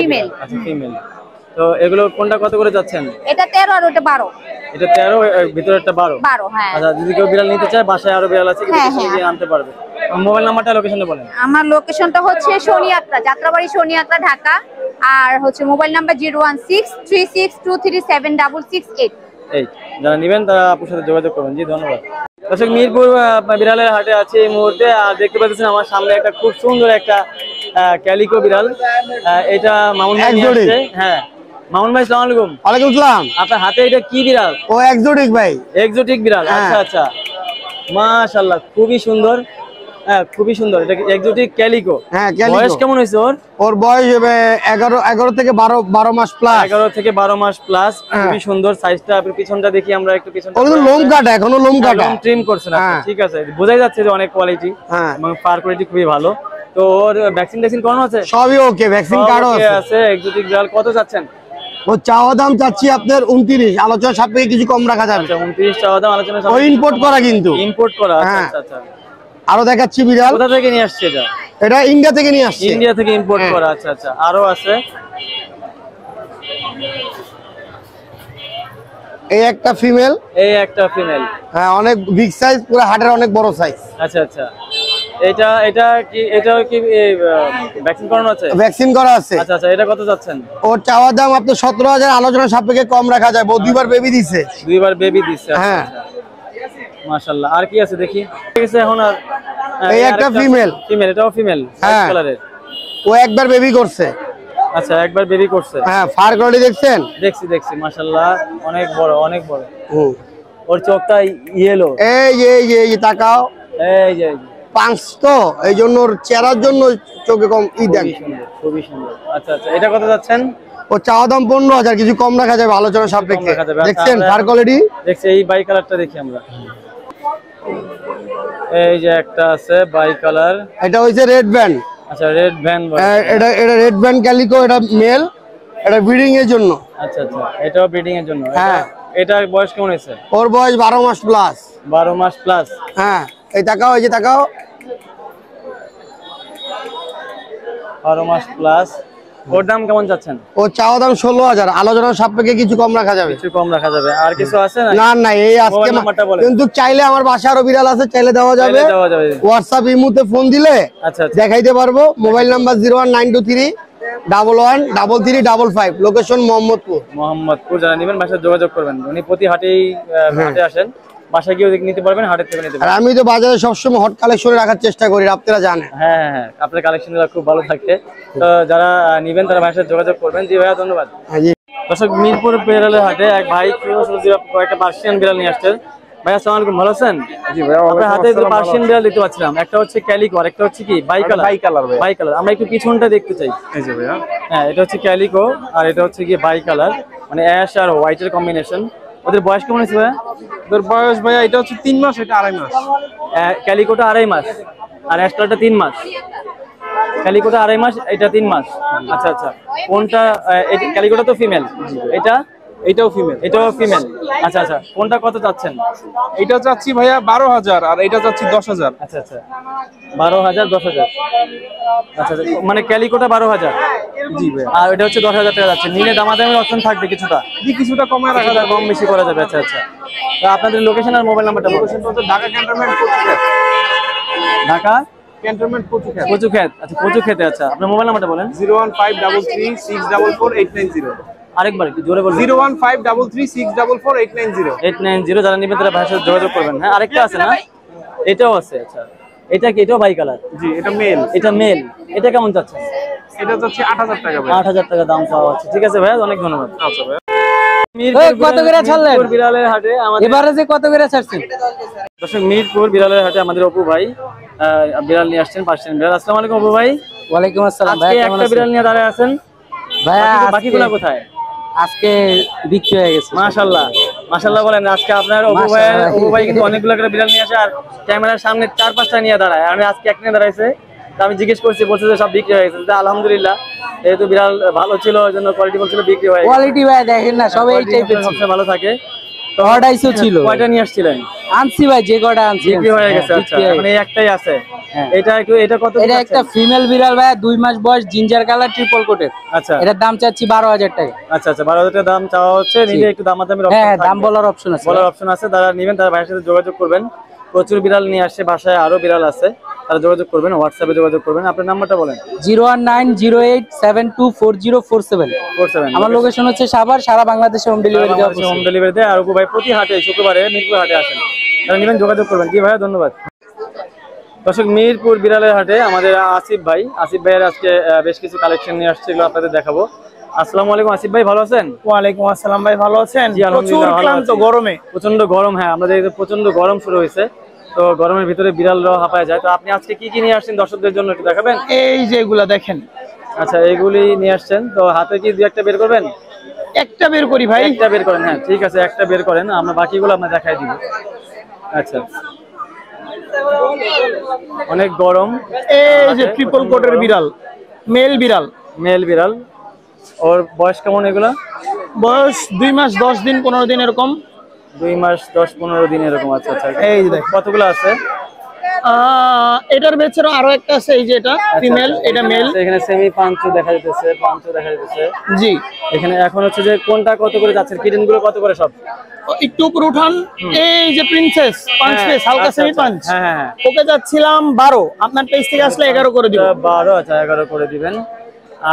ফিমেল। আচ্ছা, ফিমেল। তো এগুলো কোনটা কত করে যাচ্ছেন? এটা 13 আর ওটা 12। এটা 13, ভিতরে একটা 12। হ্যাঁ। আচ্ছা, যদি কেউ বিড়াল নিতে চায়, বাসায় আরো বিড়াল আছে, কিন্তু আনতে পারবে। মোবাইল নাম্বারটা লোকেশনটা বলেন। আমার লোকেশনটা হচ্ছে শনিয়াত্রা, যাত্রাবাড়ি শনিয়াত্রা, ঢাকা। আর হচ্ছে মোবাইল নাম্বার 01636237668। এই যারা নেবেন তারা আপুর সাথে যোগাযোগ করবেন। জি, ধন্যবাদ। দর্শক, মিরপুর বিড়ালের হাটে আছে এই মুহূর্তে। আর দেখতে পাচ্ছেন আমার সামনে একটা খুব সুন্দর একটা ক্যালিকো বিড়াল। এটা মামুন ভাই নিয়ে আসছে। হ্যাঁ, মামুন ভাই আসসালামু আলাইকুম। ওয়ালাইকুম আসসালাম। আপনার হাতে এটা কি বিড়াল? ও এক্সোটিক ভাই। এক্সোটিক বিড়াল, আচ্ছা আচ্ছা, মাশাআল্লাহ খুবই সুন্দর। হ্যাঁ খুবই সুন্দর, এটা এক্সোটিক ক্যালিকো। হ্যাঁ ক্যালিকো। বয়স কেমন হয়েছে ওর? ওর বয়স 11 থেকে 12 মাস প্লাস। 11 থেকে 12 মাস প্লাস। খুবই সুন্দর সাইজটা। আপনি পিছনটা দেখি আমরা একটু পিছনটা। ওর লোম কাটা, এখনো লোম কাটা। লোম ট্রিম করছেন আপনি, ঠিক আছে, বোঝাই যাচ্ছে যে অনেক কোয়ালিটি এবং ফার কোয়ালিটি খুবই ভালো। তো ওর ভ্যাকসিন করানো আছে? সবই ওকে, ভ্যাকসিন কার্ডও আছে। এক্সোটিক বিড়াল কত যাচ্ছেন? ও চাওয়া দাম চাচ্ছি আপনার 29, আলোচনা সাপেক্ষে কিছু কম রাখা যাবে। 29 চাওয়া দাম, আলোচনা ও ইম্পোর্ট করা, কিন্তু ইম্পোর্ট করা। আচ্ছা আচ্ছা। আরো দেখাচ্ছি বিড়াল। কোথা থেকে নিয়ে আসছে এটা? এটা ইন্ডিয়া থেকে নিয়ে আসছে। ইন্ডিয়া থেকে ইম্পোর্ট করা। আচ্ছা আচ্ছা। আরো আছে এই একটা ফিমেল। এই একটা ফিমেল। হ্যাঁ অনেক বিগ সাইজ, পুরো হাটের অনেক বড় সাইজ। আচ্ছা আচ্ছা। এটা কি ভ্যাকসিন করানো আছে? ভ্যাকসিন করা আছে। আচ্ছা আচ্ছা। এটা কত যাচ্ছেন? ওর চাওয়া দাম আপনার 17,000, আলোচনা সাপেক্ষে কম রাখা যায়। ও দুইবার বেবি দিছে। দুইবার বেবি দিছে। হ্যাঁ মাশাআল্লাহ। আর কি আছে দেখি। ঠিক আছে এখন আর এই একটা ফিমেল। ফিমেল, এটাও ফিমেল, হ্যাঁ কালারের। ও একবার বেবি করছে। আচ্ছা একবার বেবি করছে। হ্যাঁ ফার কোয়ালিটি দেখছেন? দেখছি মাশাআল্লাহ, অনেক বড় অনেক বড়। ওর চোখটা ইয়েলো। এই তাকাও, এই যে পাঁচ তো এই জন্য ওর চেহারার জন্য চোখে কম দেন। খুবই সুন্দর। আচ্ছা আচ্ছা। এটা কত যাচ্ছেন? ও চাওয়া দাম 15,000, কিছু কম রাখা যাবে আলোচনা সাপেক্ষে। দেখছেন ফার কোয়ালিটি? দেখছি। এই বাই কালারটা দেখি আমরা। এই যে একটা আছে বাই কালার। এটা হইছে রেড ব্যান্ড। আচ্ছা রেড ভ্যান। এটা রেড ব্যান্ড ক্যালিকো। এটা মেল, এটা ব্রিডিং এর জন্য। আচ্ছা আচ্ছা। এটাও ব্রিডিং এর জন্য। হ্যাঁ। এটার বয়স কেমন হয়েছে? ওর বয়স 12 মাস প্লাস। 12 মাস প্লাস। হ্যাঁ এই তাকাও, এই যে তাকাও, 12 মাস প্লাস। ওর দাম কেমন যাচ্ছেন? ও চাওয়া দাম 16,000, আলোচনার সাপেক্ষে কিছু কম রাখা যাবে। কিছু কম রাখা যাবে। আর কিছু আছে না? না এই আজকে কিন্তু চাইলে আমার বাসায় আরো বিড়াল আছে, চাইলে দেওয়া যাবে। হোয়াটসঅ্যাপ ইমুতে ফোন দিলে আচ্ছা দেখাইতে পারবো। Mobile number 01923113355, location Mohammadpur. যারা নেবেন বাসায় যোগাযোগ করবেন। উনি প্রতি হাটেই হাটে আসেন, বাসায় গিয়ে নিতে পারবেন, হাটের থেকে নিতে পারবেন। আমি তো বাজারে সবসময় হট কালেকশন রাখার চেষ্টা করি, আপনারা জানেন। হ্যাঁ আপনার কালেকশনগুলো খুব ভালো থাকে। তো যারা নেবেন তারা বাসায় যোগাযোগ করবেন। জি ভাইয়া ধন্যবাদ। দর্শক মিরপুর বিড়ালের হাটে এক ভাই কয়েকটা পার্সিয়ান বিড়াল নিয়ে আসছেন। ভাই আসসালামু আলাইকুম, ভালো আছেন? জি ভাই। আপনার হাতে পার্সিয়ান বিড়াল দেখতে পাচ্ছিলাম, একটা হচ্ছে ক্যালিকো আর একটা হচ্ছে কি বাই কালার। আমরা একটু পিছনটা দেখতে চাই। এই যে ভাইয়া, হ্যাঁ এটা হচ্ছে ক্যালিকো আর এটা হচ্ছে কি বাই কালার, মানে অ্যাশ আর হোয়াইটের কম্বিনেশন। ওদের বয়স কেমন হয়েছে ভাইয়া? ওদের বয়স ভাইয়া এটা হচ্ছে 3 মাস, এটা 2.5 মাস। ক্যালিকোটা 2.5 মাস আর অ্যাশ কালারটা 3 মাস। ক্যালিকোটা 2.5 মাস, এটা 3 মাস। আচ্ছা আচ্ছা। কোনটা? ক্যালিকোটা তো ফিমেল, এটাও ফিমেল। আচ্ছা আচ্ছা। কোনটা কত চাচ্ছেন? এটা চাচ্ছি ভাইয়া 12,000 আর এটা চাচ্ছি 10,000। আচ্ছা আচ্ছা। 12,000 10,000। আচ্ছা আচ্ছা। মানে ক্যালিকোটা 12,000। জি ভাই। আর এটা হচ্ছে 10,000 টাকা যাচ্ছে। নিলে দামাদামির অপশন থাকবে কিছুটা? জি কিছুটা কমায় রাখা যাবে, কম বেশি করা যাবে। আচ্ছা আচ্ছা। তো আপনাদের লোকেশন আর মোবাইল নাম্বারটা? লোকেশন তো ঢাকা ক্যান্টনমেন্ট কচুক্ষেত। ঢাকা ক্যান্টনমেন্ট কচুক্ষেত। কচুক্ষেত। আচ্ছা কচুক্ষেতে। আচ্ছা আপনার মোবাইল নাম্বারটা বলেন। 01533644890। আরেকবার একটু জোরে বলুন। 01533644890। 890। যারা নেবেন তারা ভাইয়ের সাথে যোগাযোগ করবেন। হ্যাঁ আরেকটা আছে না? এটাও আছে। আচ্ছা এটা কি? এটাও বাই কালার? জি এটা মেল। এটা মেল। এটা কেমন চাচ্ছেন? এটা চাচ্ছি 8,000 টাকা ভাই। 8,000 টাকা দাম চাওয়া হচ্ছে। ঠিক আছে ভাইয়া, অনেক ধন্যবাদ। আচ্ছা ভাই। কত করে ছাড়লেন? মিরপুর বিড়ালের হাটে আমাদের এবারে যে কত করে ছাড়ছেন? দর্শক মিরপুর বিড়ালের হাটে আমাদের অপু ভাই বিড়াল নিয়ে আসছেন, পার্সিয়ান বিড়াল। আসসালামু আলাইকুম অপু ভাই। ওয়ালাইকুম আসসালাম ভাই। আজকে একটা বিড়াল নিয়ে দাঁড়ায় আছেন ভাই, বাকিগুলো কোথায়? আজকে বিক্রি হয়ে গেছে। মাশাআল্লাহ মাশাআল্লাহ বলেন। আজকে আপনার অপু ভাই কিন্তু অনেকগুলো করে বিড়াল নিয়ে আসে আর ক্যামেরার সামনে 4-5টা নিয়ে দাঁড়ায়। আমি আজকে একটা নিয়ে দাঁড়াইছে, আমি জিজ্ঞেস করছি, বলছে যে সব বিক্রি হয়ে গেছে। আলহামদুলিল্লাহ, যেহেতু বিড়াল ভালো ছিল ওই জন্য কোয়ালিটি বলছিল বিক্রি হয়ে গেছে। কোয়ালিটি ভাই দেখেন না, সব এই টাইপের সবচেয়ে ভালো থাকে। তো 250 ছিল। কয়টা নিয়ে আসছিলেন? আনছি ভাই, যে কয়টা আনছি বিক্রি হয়ে গেছে। আচ্ছা মানে একটাই আছে। এটা কত? এটা একটা ফিমেল বিড়াল ভাই, 2 মাস বয়স, জিঞ্জার কালার, ট্রিপল কোটের। আচ্ছা এটার দাম চাচ্ছি 12,000 টাকা। আচ্ছা আচ্ছা। 12,000 টাকা দাম চাওয়া হচ্ছে। নিলে একটু দামাদামির অপশন? হ্যাঁ দাম বলার অপশন আছে। যারা নেবেন তারা ভাইয়ের সাথে যোগাযোগ করবেন। প্রচুর বিড়াল নিয়ে আসে, বাসায় আরো বিড়াল আছে, তারা যোগাযোগ করবেন, হোয়াটসঅ্যাপে যোগাযোগ করবেন। আপনার নাম্বারটা বলেন। 01908724047। আমার লোকেশন হচ্ছে সাভার, সারা বাংলাদেশে হোম ডেলিভারি দেওয়া হবে। হোম ডেলিভারি দেয়। আর অপু ভাই প্রতি হাটে শুক্রবারে মিরপুর হাটে আসেন, তারা নেবেন যোগাযোগ করবেন। জি ভাইয়া ধন্যবাদ। দর্শক মিরপুর বিড়ালের হাটে আমাদের আসিফ ভাইয়ের আজকে বেশ কিছু কালেকশন নিয়ে আসছে, এগুলো আপনাদের দেখাবো। আসসালামু আলাইকুম আসিফ ভাই, ভালো আছেন? ওয়ালাইকুম আসসালাম ভাই, ভালো আছেন? জি আলহামদুলিল্লাহ ভালো আছি। গরমে প্রচন্ড গরম, হ্যাঁ আমাদের এদিকে প্রচন্ড গরম শুরু হয়েছে, তো গরমের ভিতরে বিড়ালরাও হাঁপায় যায়। তো আপনি আজকে কি কি নিয়ে আসছেন দর্শকদের জন্য একটু দেখাবেন? এই যে এগুলা দেখেন, আচ্ছা এইগুলি নিয়ে আসছেন, তো হাতে কি দুই একটা বের করবেন? একটা বের করি ভাই। একটা বের করেন, হ্যাঁ ঠিক আছে একটা বের করেন, আমরা বাকিগুলো আপনার দেখাই দিব। আচ্ছা অনেক গরম। এই যে ট্রিপল কোটের বিড়াল, মেল বিড়াল। মেল বিড়াল, ওর বয়স কেমন এগুলা? বয়স 2 মাস 10 দিন 15 দিন এরকম। 2 মাস 10-15 দিন এরকম। আচ্ছা আচ্ছা, এই যে কতগুলো আছে? এটার ভেতরে আরো একটা আছে, এই যে এটা ফিমেল, এটা মেল। এখানে সেমি পাঁচও দেখা যাচ্ছে, পাঁচও দেখা যাচ্ছে। জি, এখানে এখন হচ্ছে যে কোনটা কত করে যাচ্ছে, কিটেন গুলো কত করে সব? একটু উপরে উঠান। এই যে প্রিন্সেস পাঁচ পিস, হালকা সেমি পাঁচ, হ্যাঁ ওকে যাচ্ছিলাম 12, আপনার পেজ থেকে আসলে 11 করে দিব। 12, আচ্ছা 11 করে দিবেন।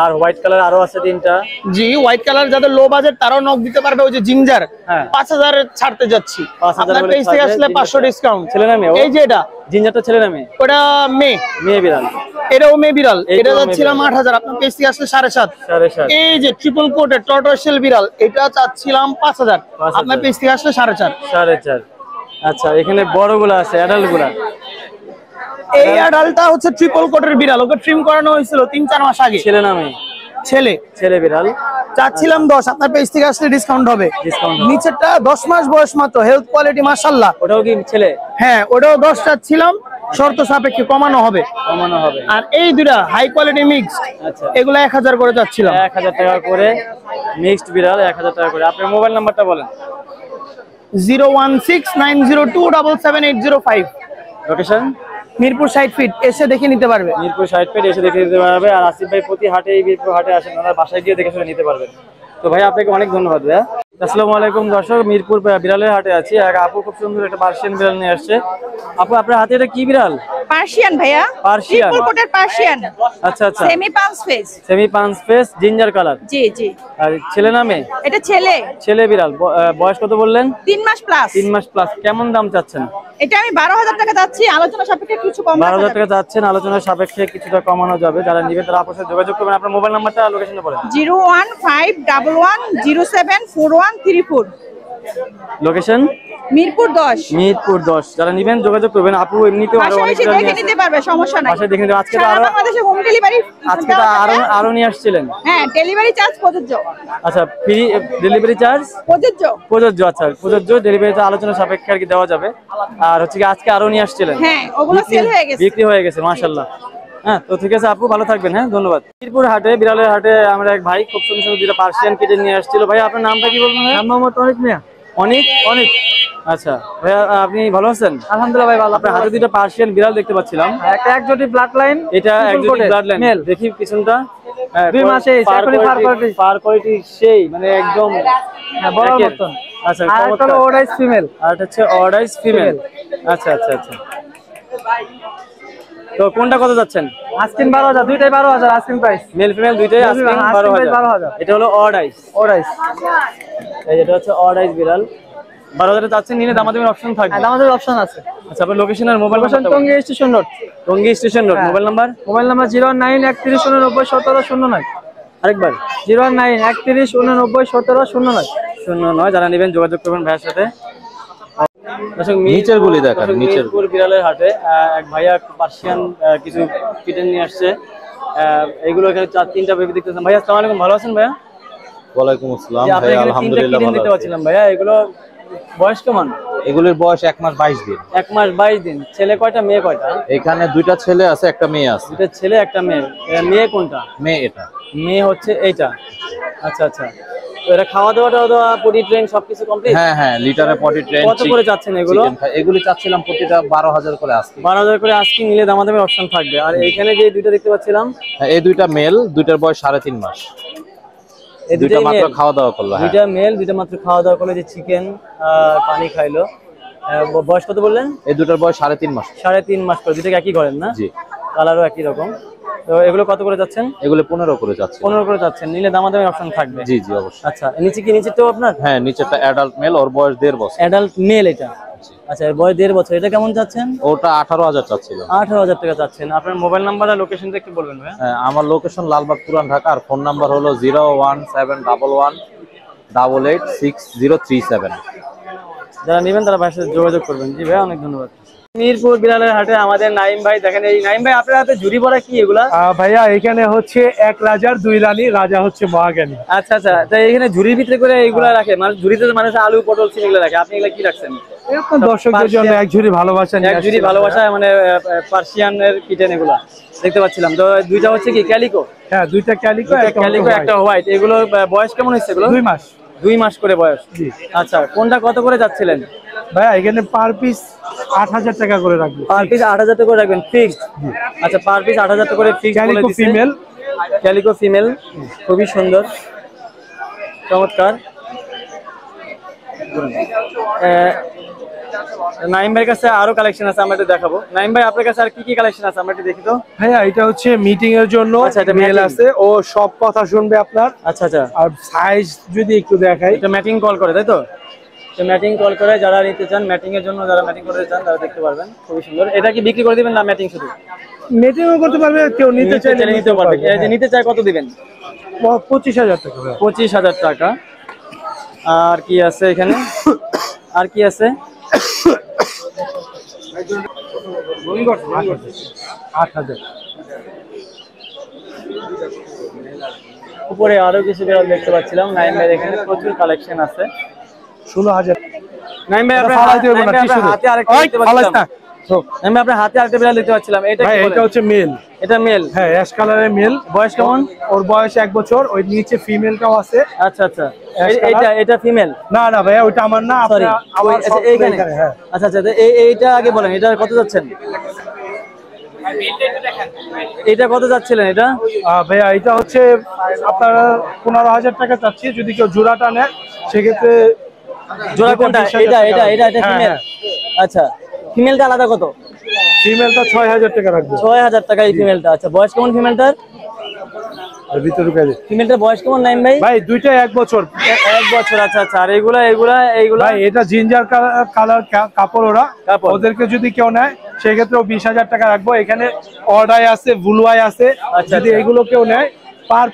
আর হোয়াইট কালার আরো আছে 3টা। জি, হোয়াইট কালার যাদের লো বাজেট তারাও নক দিতে পারবে। ওই যে জিঞ্জার 5000 এর ছাড়তে যাচ্ছি, আপনার পেজ থেকে আসলে 500 ডিসকাউন্ট। ছেলে না মেয়ে? এই যে এটা জিঞ্জারটা ছেলে না মেয়ে? ওটা মেয়ে, মেয়ে বিড়াল। এটাও মেয়ে বিড়াল, এটা যাচ্ছিলাম 8000, আপনার পেজ থেকে আসলে 7.5। এই যে ট্রিপল কোটের টর্টয়েল বিড়াল, এটা চাচ্ছিলাম 5000, আপনার পেজ থেকে আসলে 4.5। 4.5। আচ্ছা এখানে বড়গুলো আছে, অ্যাডাল্ট গুলা। এই অ্যাডাল্টটা হচ্ছে ট্রিপল কোটের বিড়াল, ওকে ট্রিম করানো হয়েছিল 3-4 মাস আগে। ছেলে না মেয়ে? ছেলে। ছেলে বিড়াল, চাচ্ছিলাম 10, আপনার পেজ থেকে আসলে ডিসকাউন্ট হবে। নিচেরটা 10 মাস বয়স মাত্র, হেলথ কোয়ালিটি মাশাআল্লাহ। ওটাও কি ছেলে? হ্যাঁ, ওটাও 10 চাচ্ছিলাম, শর্ত সাপেক্ষে কমানো হবে। আর এই দুটা হাই কোয়ালিটি মিক্সড, আচ্ছা এগুলো 1000 করে চাচ্ছিলাম। 1000 টাকা করে মিক্সড বিড়াল, 1000 টাকা করে। আপনার মোবাইল নাম্বারটা বলেন। 01690277805। লোকেশন মিরপুর 60 ফিট, এসে দেখে নিতে পারবে। মিরপুর 60 ফিট এসে দেখে নিতে পারবে। আর আসিফ ভাই প্রতি হাটে এই মিরপুর হাটে আসেন, ওনার বাসায় গিয়ে দেখে শুনে নিতে পারবেন। তো ভাই আপনাকে অনেক ধন্যবাদ ভাইয়া। আসসালামু আলাইকুম দর্শক, মিরপুর বিড়ালের হাটে আছি। এক আপু খুব সুন্দর একটা পার্সিয়ান বিড়াল নিয়ে আসছে। আপু আপনার হাতে এটা কি বিড়াল? পার্সিয়ান ভাইয়া, পার্সিয়ান, ট্রিপল কোটের পার্সিয়ান। আচ্ছা আচ্ছা, সেমি পাঁচ ফেস। সেমি পাঁচ ফেস, জিঞ্জার কালার। জি জি। আর ছেলে না মেয়ে? এটা ছেলে। ছেলে বিড়াল, বয়স কত বললেন? 3 মাস প্লাস। 3 মাস প্লাস। কেমন দাম চাচ্ছেন? এটা আমি 12000 টাকা যাচ্ছি, আলোচনা সাপেক্ষে কিছু কম। 12000 টাকা যাচ্ছেন, আলোচনার সাপেক্ষে কিছুটা কমানো যাবে। যারা নিবে তারা আপনার সাথে যোগাযোগ করবেন। আপনার মোবাইল নাম্বারটা লোকেশনটা বলেন। 01511074134। লোকেশন মিরপুর 10। মিরপুর 10। যারা নিবেন যোগাযোগ করবেন। আপু এমনিতেও আরো অনেক দেখে নিতে পারবে, সমস্যা নাই। বাসায় দেখে নিতে। আজকে তো সারা আরো বাংলাদেশে হোম ডেলিভারি। আজকে তো আরো নিয়ে আসছিলেন। হ্যাঁ, ডেলিভারি চার্জ প্রযোজ্য। আচ্ছা, ফ্রি ডেলিভারি চার্জ প্রযোজ্য। প্রযোজ্য, আচ্ছা প্রযোজ্য। ডেলিভারিটা আলোচনা সাপেক্ষে আর কি দেওয়া যাবে। আর হচ্ছে কি আজকে আরো নিয়ে আসছিলেন? হ্যাঁ, ওগুলো সেল হয়ে গেছে। বিক্রি হয়ে গেছে, মাশাআল্লাহ। হ্যাঁ, তো ঠিক আছে আপু, ভালো থাকবেন। হ্যাঁ, ধন্যবাদ। মিরপুর হাটে, বিড়ালের হাটে আমরা এক ভাই খুব সুন্দর সুন্দর 2টা পার্সিয়ান কেটে নিয়ে আসছিল। ভাই আপনার নামটা কি বলবেন? মোহাম্মদ অনিক মিয়া। অনেক অনেক। আচ্ছা ভাইয়া, আপনি ভালো আছেন? আলহামদুলিল্লাহ ভাই, ভালো। আপনার হাতে 2টা পার্সিয়ান বিড়াল দেখতে পাচ্ছিলাম। একটা একজোটিক ব্লাড লাইন, এটা একজোটিক ব্লাড লাইন। দেখি পিছনটা। 2 মাসে ফার কোয়ালিটি সেই মানে একদম বড় মতন। আচ্ছা, আর এটা হলো অর্ডাইস ফিমেল। আর এটা হচ্ছে অর্ডাইস ফিমেল। আচ্ছা আচ্ছা আচ্ছা। তো কোনটা কত যাচ্ছেন? আস্কিন 12000, দুইটাই 12000 আস্কিন প্রাইস। মেল ফিমেল দুইটাই আস্কিন 12000। এটা হলো অর্ডাইস। এই এটা হচ্ছে অর্ডাইস বিড়াল। 12000 যাচ্ছেন, নিলে দামাদামির অপশন থাকবে। আমাদের অপশন আছে। আচ্ছা, আপনার লোকেশন আর mobile number? Tongi station road. Tongi station road. Mobile number? Mobile number 09130901709। আরেকবার 09130901709। যারা নেবেন যোগাযোগ করবেন ভাইয়ের সাথে। নিচের গুলি দেখান। মিরপুর বিড়ালের হাটে এক ভাইয়া পার্সিয়ান কিছু কিটেন নিয়ে আসছে। এইগুলো এখানে 4-3টা বেবি দেখতেছেন। ভাইয়া আসসালামু আলাইকুম, ভালো আছেন ভাইয়া? ওয়ালাইকুম আসসালাম ভাই, আলহামদুলিল্লাহ ভালো দেখতে পাচ্ছিলাম ভাইয়া। এগুলো বয়স কেমন? এগুলোর বয়স 1 মাস 22 দিন। 1 মাস 22 দিন। ছেলে কয়টা, মেয়ে কয়টা? এখানে 2টা ছেলে আছে, একটা মেয়ে আছে। 2টা ছেলে একটা মেয়ে। মেয়ে কোনটা? মেয়ে এটা। মেয়ে হচ্ছে এইটা। আচ্ছা আচ্ছা। তো এটা খাওয়া দাওয়া পটি ট্রেন সবকিছু কমপ্লিট? হ্যাঁ হ্যাঁ, লিটারে পটি ট্রেন। কত করে যাচ্ছেন এগুলো? এগুলো চাচ্ছিলাম প্রতিটা 12000 করে আজকে। 12000 করে আজকে নিলে দামাদামির অপশন থাকবে। আর এখানে যে 2টা দেখতে পাচ্ছিলাম, হ্যাঁ এই 2টা মেল, 2টার বয়স 3.5 মাস। এই 2টা মাত্র খাওয়া দাওয়া করলো। 2টা মেল, 2টা মাত্র খাওয়া দাওয়া করলো। যে চিকেন পানি খাইলো। বয়স কত বললেন? এই 2টার বয়স 3.5 মাস। 3.5 মাস করে। 2টাকে একই করেন না? জি। কালারও একই রকম। তো এগুলো কত করে যাচ্ছেন? এগুলো 15 করে যাচ্ছে। 15 করে যাচ্ছেন, নিলে দামাদামির অপশন থাকবে? জি জি অবশ্যই। আচ্ছা, নিচে কি? নিচেরটাও আপনার? হ্যাঁ, নিচেরটা অ্যাডাল্ট মেল, ওর বয়স 1.5 বছর। অ্যাডাল্ট মেল এটা। জি। আচ্ছা, এর বয়স 1.5 বছর। এটা কেমন চাচ্ছেন? ওটা 18,000 চাচ্ছিল। 18,000 টাকা চাচ্ছেন। আপনার মোবাইল নাম্বার আর লোকেশনটা একটু বলবেন ভাই? হ্যাঁ, আমার লোকেশন লালবাগ পুরান ঢাকা, আর ফোন নাম্বার হলো 01711886037। যারা নেবেন তারা ভাইয়ের সাথে যোগাযোগ করবেন। জি ভাই, অনেক ধন্যবাদ। মিরপুর বিড়ালের হাটে আমাদের নাইম ভাই, দেখেন এই নাইম ভাই আপনার হাতে ঝুড়ি ভরা কি এগুলা? ভাইয়া এখানে হচ্ছে 1 রাজার 2 রানী, রাজা হচ্ছে মহাজ্ঞানী। আচ্ছা আচ্ছা, তাই এখানে ঝুড়ির ভিতরে করে এইগুলা রাখে, মানে ঝুড়িতে মানুষ আলু পটল সিম এগুলো রাখে, আপনি এগুলা কি রাখছেন? এরকম দর্শকদের জন্য এক ঝুড়ি ভালোবাসা নিয়ে এক ঝুড়ি ভালোবাসা, মানে পার্সিয়ানের কিটেন এগুলা দেখতে পাচ্ছিলাম। তো দুইটা হচ্ছে কি ক্যালিকো? হ্যাঁ, দুইটা ক্যালিকো, একটা হোয়াইট। এগুলো বয়স কেমন হচ্ছে এগুলো? 2 মাস। 2 মাস করে বয়স। আচ্ছা, কোনটা কত করে যাচ্ছিলেন ভাইয়া? এখানে পার পিস 8,000 টাকা করে রাখবো। পার পিস 8,000 টাকা করে রাখবেন ফিক্সড? আচ্ছা, পার পিস 8,000 টাকা করে fixed. Calico female, calico female, খুবই সুন্দর, চমৎকার। নাইম ভাইয়ের কাছে আরো কালেকশন আছে, আমরা একটু দেখাবো। নাইম ভাই, আপনার কাছে আর কি কি কালেকশন আছে আমরা একটু দেখি তো। ভাইয়া এটা হচ্ছে মিটিং এর জন্য মেল আছে, ও সব কথা শুনবে আপনার। আচ্ছা আচ্ছা, আর সাইজ যদি একটু দেখাই, এটা ম্যাটিং কল করে, তাই তো? ম্যাটিং কল করে যারা নিতে চান, ম্যাটিং এর জন্য যারা ম্যাটিং করতে চান তারা দেখতে পারবেন, খুবই সুন্দর। এটা কি বিক্রি করে দিবেন না ম্যাটিং শুধু? মিটিংও করতে পারবে, কেউ নিতে চাইলে নিতে পারবে। এই যে নিতে চায় কত দিবেন? 25,000 টাকা। 25,000 টাকা। আর কি আছে এখানে? আর কি আছে? 8,000। উপরে আরো কিছু বিড়াল দেখতে পাচ্ছিলাম। নাইম ভাই এখানে প্রচুর কালেকশন আছে। 16,000। নাইম ভাই, আপনার হাতে আরেকটা দেখতে পাচ্ছিলাম। আমি আপনার হাতে আরেকটা বিড়াল দেখতে পাচ্ছিলাম, এটা কি? এটা হচ্ছে মেল। এটা মেল? হ্যাঁ, অ্যাশ কালারের মেল। বয়স কেমন? ওর বয়স 1 বছর। ওই নিচে ফিমেলটাও আছে। আচ্ছা আচ্ছা, এটা ফিমেল? না না ভাইয়া, ওইটা আমার না, সরি, আমার এইখানে। আচ্ছা আচ্ছা, এইটা আগে বলেন, এটা কত যাচ্ছেন? এটা কত যাচ্ছিলেন এটা? ভাইয়া এটা হচ্ছে আপনার 15,000 টাকা চাচ্ছি। যদি কেউ জোড়াটা নেয় সেক্ষেত্রে। জোড়া কোনটা? এটা ফিমেল? আচ্ছা, ফিমেলটা আলাদা কত? ফিমেলটা 6,000 টাকা রাখবো। 6,000 টাকা এই ফিমেলটা। আচ্ছা, বয়স কেমন ফিমেলটার? ফিমেলটার বয়স কেমন নাইম ভাই? ভাই দুইটা 1 বছর। 1 বছর। আচ্ছা আচ্ছা, আর এইগুলা ভাই এটা জিঞ্জার কালার কাপড়। ওদেরকে যদি কেউ নেয় সেক্ষেত্রে 20,000 টাকা রাখবো। এখানে অর্ডাই আছে, বুলুয়াই আছে। যদি এগুলো কেউ নেয়, পার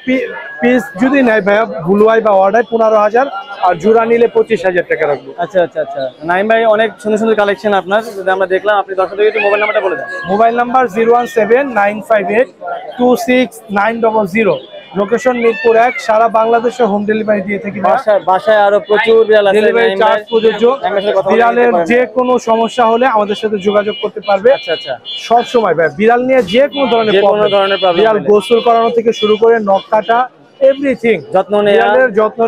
পিস যদি নেয় ভাইয়া বুলুয়াই বা অর্ডাই 15,000, আর জোড়া নিলে 25,000 টাকা রাখবো। আচ্ছা আচ্ছা আচ্ছা, নাইম ভাই অনেক সুন্দর সুন্দর কালেকশন আপনার, যদি আমরা দেখলাম। আপনি দর্শকদের একটু মোবাইল নাম্বারটা বলে দেন। Mobile number 01795826900। লোকেশন মিরপুর 1। সারা বাংলাদেশে হোম ডেলিভারি দিয়ে থাকি। বাসায় আরো প্রচুর বিড়াল আছে, ডেলিভারি চার্জ প্রযোজ্য। বিড়ালের যে কোনো সমস্যা হলে আমাদের সাথে যোগাযোগ করতে পারবে। আচ্ছা আচ্ছা, সব সময় ভাই বিড়াল নিয়ে যে কোনো ধরনের প্রবলেম, বিড়াল গোসল করানো থেকে শুরু করে নখ কাটা, এভরিথিং যত্ন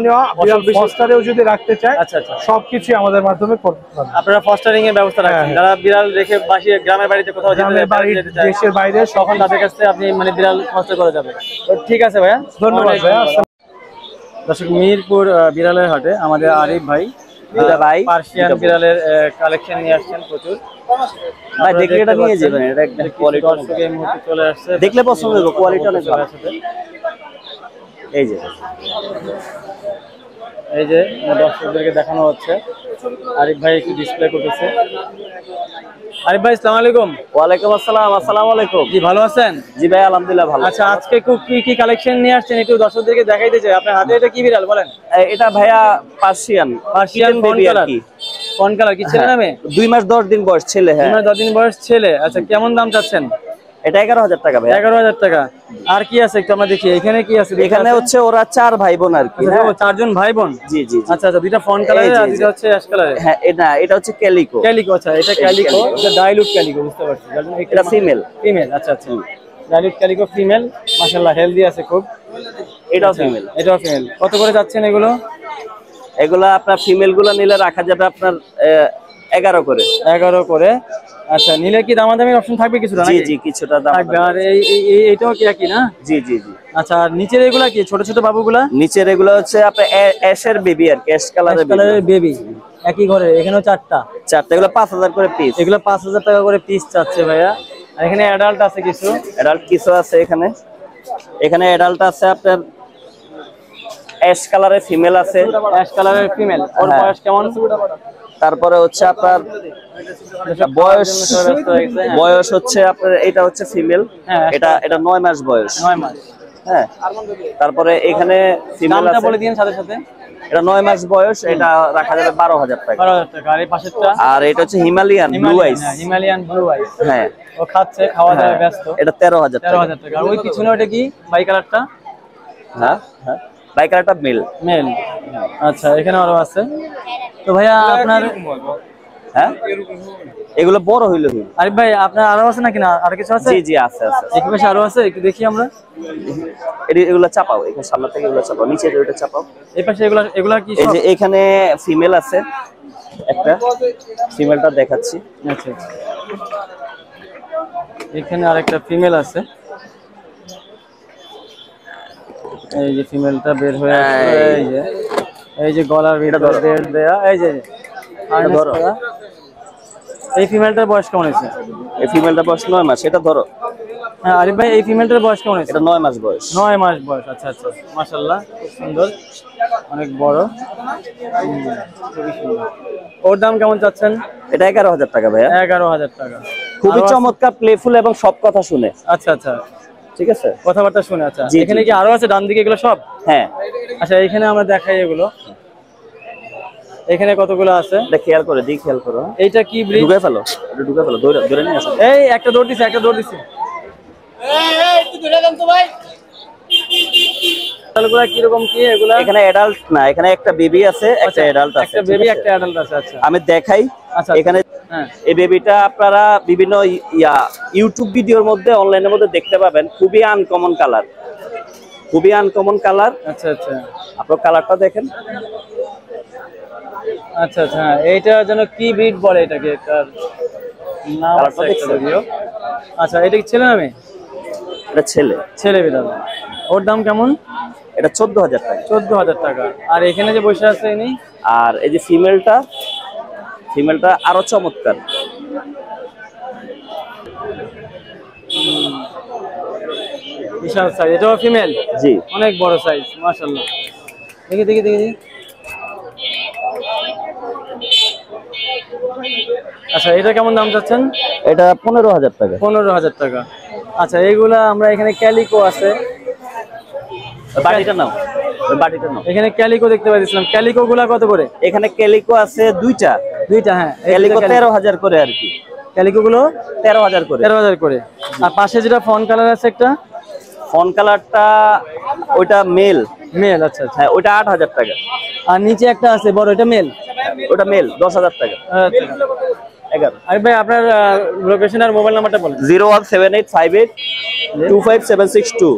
নেওয়া। বিড়াল ফস্টারেও যদি রাখতে চায়, আচ্ছা আচ্ছা, সবকিছু আমাদের মাধ্যমে করতে পারবে। আপনারা ফস্টারিং এর ব্যবস্থা রাখেন। যারা বিড়াল রেখে বাসিয়ে গ্রামের বাড়িতে কোথাও যেতে চায়, দেশের বাইরে, তখন তাদের কাছ থেকে আপনি মানে বিড়াল ফস্টার করা যাবে। তো ঠিক আছে ভাইয়া, ধন্যবাদ ভাইয়া। দর্শক, মিরপুর বিড়ালের হাটে আমাদের আরিফ ভাই পার্সিয়ান বিড়ালের কালেকশন নিয়ে আসছেন প্রচুর। ভাই দেখলে এটা নিয়ে যাবেন, এটা একদম কোয়ালিটি দর্শক এই মুহূর্তে চলে আসছে, দেখলে পছন্দ হবে, কোয়ালিটি অনেক ভালো। এই যে দর্শকদেরকে দেখানো হচ্ছে, আরিফ ভাই একটু ডিসপ্লে করতেছে। আরিফ ভাই, আসসালামু আলাইকুম। ওয়ালাইকুম আসসালাম। আসসালামু আলাইকুম। জি, ভালো আছেন? জি ভাই, আলহামদুলিল্লাহ ভালো। আচ্ছা, আজকে কি কি কালেকশন নিয়ে আসছেন একটু দর্শকদেরকে দেখাইতে চাই। আপনার হাতে এটা কি বিড়াল বলেন? এটা ভাইয়া পার্সিয়ান বেবি আর কি। কোন কালার? কি ছেলে নামে? 2 মাস 10 দিন বয়স ছেলে। হ্যাঁ, 2 মাস 10 দিন বয়স ছেলে। আচ্ছা, কেমন দাম চাচ্ছেন? এটা 11,000 টাকা ভাই। 11,000 টাকা। আর কি আছে একটু আমরা দেখি, এখানে কি আছে? এখানে হচ্ছে ওরা 4 ভাই বোন আর কি। 4 জন ভাই বোন? জি জি। আচ্ছা আচ্ছা, দুইটা ফন কালার আর দুইটা হচ্ছে অ্যাশ কালার। হ্যাঁ, এটা হচ্ছে ক্যালিকো। আচ্ছা, এটা ক্যালিকো, এটা ডাইলুট ক্যালিকো, বুঝতে পারছি। এটা ফিমেল। আচ্ছা আচ্ছা, ডাইলুট ক্যালিকো ফিমেল, মাশাআল্লাহ হেলদি আছে খুব। এটাও ফিমেল। কত করে যাচ্ছেন এগুলো? এগুলা আপনার ফিমেল গুলো নিলে রাখা যাবে আপনার 11 করে। 11 করে। আচ্ছা, নিলে কি দামাদামির অপশন থাকবে কিছুটা? জি জি, কিছুটা দাম থাকবে। আর এইটাও কি একই না? জি জি জি। আচ্ছা, আর নিচের এগুলা কি ছোট ছোট বাবুগুলা? নিচের এগুলো হচ্ছে আপনার অ্যাশের বেবি আর কি, অ্যাশ কালারের বেবি। একই ঘরে এখানেও 4টা। এগুলো 5,000 করে পিস। এগুলো 5,000 টাকা করে পিস চাচ্ছে ভাইয়া। আর এখানে অ্যাডাল্ট আছে কিছু? অ্যাডাল্ট কিছু আছে এখানে। অ্যাডাল্ট আছে আপনার অ্যাশ কালারের ফিমেল আছে। অ্যাশ কালারের ফিমেল। ওর বয়স কেমন? তারপরে হচ্ছে আপনার বয়স হচ্ছে আপনার, এটা হচ্ছে ফিমেল, এটা 9 মাস বয়স। 9 মাস। হ্যাঁ, তারপরে এখানে ফিমেল আছে, বলে দিন সাথে সাথে। এটা 9 মাস বয়স, এটা রাখা যাবে 12,000 টাকা। 12,000 টাকা। আর এই পাশেরটা? আর এটা হচ্ছে হিমালয়ান ব্লু আইস। হিমালয়ান ব্লু আইস। হ্যাঁ, ও খাচ্ছে, খাওয়া দাওয়া ব্যস্ত। এটা 13,000 টাকা। 13,000 টাকা। আর ওই পিছনে ওটা কি বাই কালারটা? হ্যাঁ হ্যাঁ, বাই কালারটা মেল। মেল। আচ্ছা, এখানে আরো আছে। তো ভাইয়া আপনার, হ্যাঁ এগুলো বড় হইলো। আরিফ ভাই আপনার আরো আছে নাকি? না আর কিছু আছে? জি জি আছে আছে। এই পাশে আরো আছে, একটু দেখি আমরা। এগুলো চাপাও, এখানে সামনে থেকে এগুলো চাপাও, নিচে ওটা চাপাও। এই পাশে এগুলা কি? এই যে এখানে ফিমেল আছে একটা, ফিমেলটা দেখাচ্ছি। আচ্ছা, এখানে আরেকটা ফিমেল আছে। এই যে ফিমেলটা বের হয়ে আসছে। এই যে গলার ভিতরে বের দেয়া। এই যে ধরো, এই ফিমেলটার বয়স কেমন হয়েছে? এই ফিমেলটার বয়স 9 মাস। এটা ধরো। হ্যাঁ আরিফ ভাই, এই ফিমেলটার বয়স কেমন হয়েছে? এটা 9 মাস বয়স। 9 মাস বয়স। আচ্ছা আচ্ছা, মাশাআল্লাহ, খুব সুন্দর, অনেক বড়, খুবই সুন্দর। ওর দাম কেমন চাচ্ছেন? এটা 11,000 টাকা ভাইয়া। 11,000 টাকা। খুবই চমৎকার, প্লেফুল এবং সব কথা শুনে। আচ্ছা আচ্ছা, ঠিক আছে, কথাবার্তা শুনে। আচ্ছা, এখানে কি আরো আছে ডান দিকে এগুলো সব? হ্যাঁ। আচ্ছা, এখানে আমরা দেখাই এগুলো। এখানে কতগুলো আছে এটা খেয়াল করে দিই, খেয়াল করো। এইটা কি ব্রিড? ঢুকে ফেলো, এটা ঢুকে ফেলো, ধরে নিয়ে আসো। এই একটা দৌড় দিছে, একটা দৌড় দিছে। এই একটু ধরে দেন তো ভাই। এগুলা কি রকম কি? এগুলা এখানে অ্যাডাল্ট না, এখানে একটা বেবি আছে, একটা অ্যাডাল্ট আছে। একটা বেবি, একটা অ্যাডাল্ট আছে। আচ্ছা, আমি দেখাই। আচ্ছা, এখানে এই বেবিটা আপনারা বিভিন্ন ইউটিউব ভিডিওর মধ্যে, অনলাইনের মধ্যে দেখতে পাবেন। খুবই আনকমন কালার, খুবই আনকমন কালার। আচ্ছা আচ্ছা, আপনার কালারটা দেখেন। আচ্ছা আচ্ছা, এইটা যেন কি ব্রিড বলে এটাকে? তার নাম কালারটা দেখছেন? আচ্ছা, এটা কি ছেলে না মেয়ে? এটা ছেলে। ছেলে বিড়াল। ওর দাম কেমন? এটা 14,000 টাকা। 14,000 টাকা। আর এখানে যে বসে আছে ইনি? আর এই যে ফিমেলটা, ফিমেলটা আরো চমৎকার। বিশাল সাইজ। এটাও ফিমেল? জি, অনেক বড় সাইজ, মাশাআল্লাহ। দেখি দেখি দেখি। আচ্ছা, এটা কেমন দাম চাচ্ছেন? এটা 15,000 টাকা। 15,000 টাকা। আচ্ছা, এইগুলা আমরা এখানে ক্যালিকো আছে। বাটিটা নাও, বাটিটা নাও। এখানে ক্যালিকো দেখতে পাচ্ছিলাম। ক্যালিকো গুলা কত করে? এখানে ক্যালিকো আছে দুইটা। হ্যাঁ, ক্যালিকো 13,000 করে আর কি। ক্যালিকো গুলো 13,000 করে। 13,000 করে। আর পাশে যেটা ফন কালার আছে একটা? ফন কালারটা ওইটা মেল। মেল, আচ্ছা আচ্ছা। হ্যাঁ, ওইটা 8,000 টাকা। আর নিচে একটা আছে বড়, এটা মেল? ওটা মেল, 10,000 টাকা। 11। আরে ভাই, আপনার লোকেশন আর মোবাইল নাম্বারটা বলেন। 01785825762।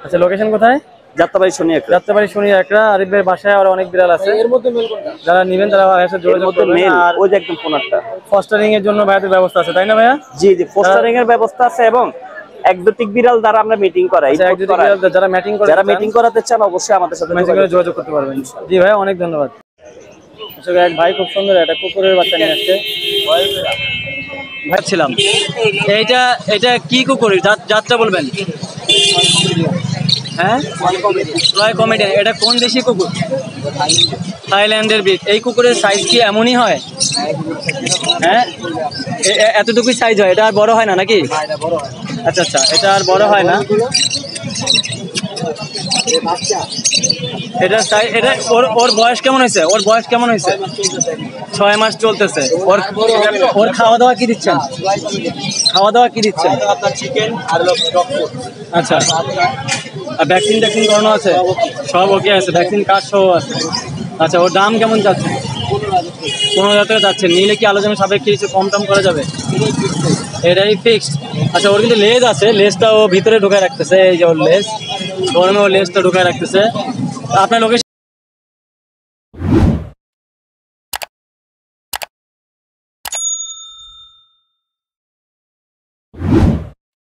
আচ্ছা, লোকেশন কোথায়? যাত্রাবাড়ি শনি একরা। যাত্রাবাড়ি শনি একরা। আরিফ ভাই বাসায় আর অনেক বিড়াল আছে। এর মধ্যে মেল কোনটা? যারা নেবেন তারা এসে যোগাযোগ করবেন। মেল, আর ওই যে একদম কোনারটা। ফস্টারিং এর জন্য ভাইয়াদের ব্যবস্থা আছে, তাই না ভাইয়া? জি জি, ফস্টারিং এর ব্যবস্থা আছে এবং একজোটিক বিড়াল দ্বারা আমরা মিটিং করাই। যারা মিটিং করাতে চান অবশ্যই আমাদের সাথে যোগাযোগ করতে পারবেন। জি ভাই, অনেক ধন্যবাদ। এক ভাই খুব সুন্দর একটা কুকুরের বাচ্চা নিয়ে আসছে। ভাবছিলাম এটা কি কুকুর? জাতটা বলবেন? হ্যাঁ, রয় কমেডিয়ান। এটা কোন দেশি কুকুর? থাইল্যান্ডের ব্রিড। এই কুকুরের সাইজ কি এমনই হয়? হ্যাঁ, এতটুকুই সাইজ হয়, এটা আর বড় হয় না নাকি? আচ্ছা আচ্ছা, এটা আর বড় হয় না। এটা ওর বয়স কেমন হয়েছে? ওর বয়স কেমন হয়েছে? 6 মাস চলতেছে। ওর খাওয়া দাওয়া কি দিচ্ছেন? খাওয়া দাওয়া কি দিচ্ছেন? আচ্ছা, আর ভ্যাকসিন ট্যাকসিন করানো আছে? সব ওকে আছে, ভ্যাকসিন কার্ড সহ আছে। আচ্ছা, ওর দাম কেমন যাচ্ছে? 15,000 টাকা যাচ্ছে। নিলে কি আলোচনা সাপেক্ষে কিছু কম টম করা যাবে? এটাই ফিক্সড। আচ্ছা, ওর কিন্তু লেজ আছে, লেজটা ও ভিতরে ঢুকায় রাখতেছে। এই যে ওর লেজ, গরমে ওর লেজটা ঢুকায় রাখতেছে। আপনার লোকেশন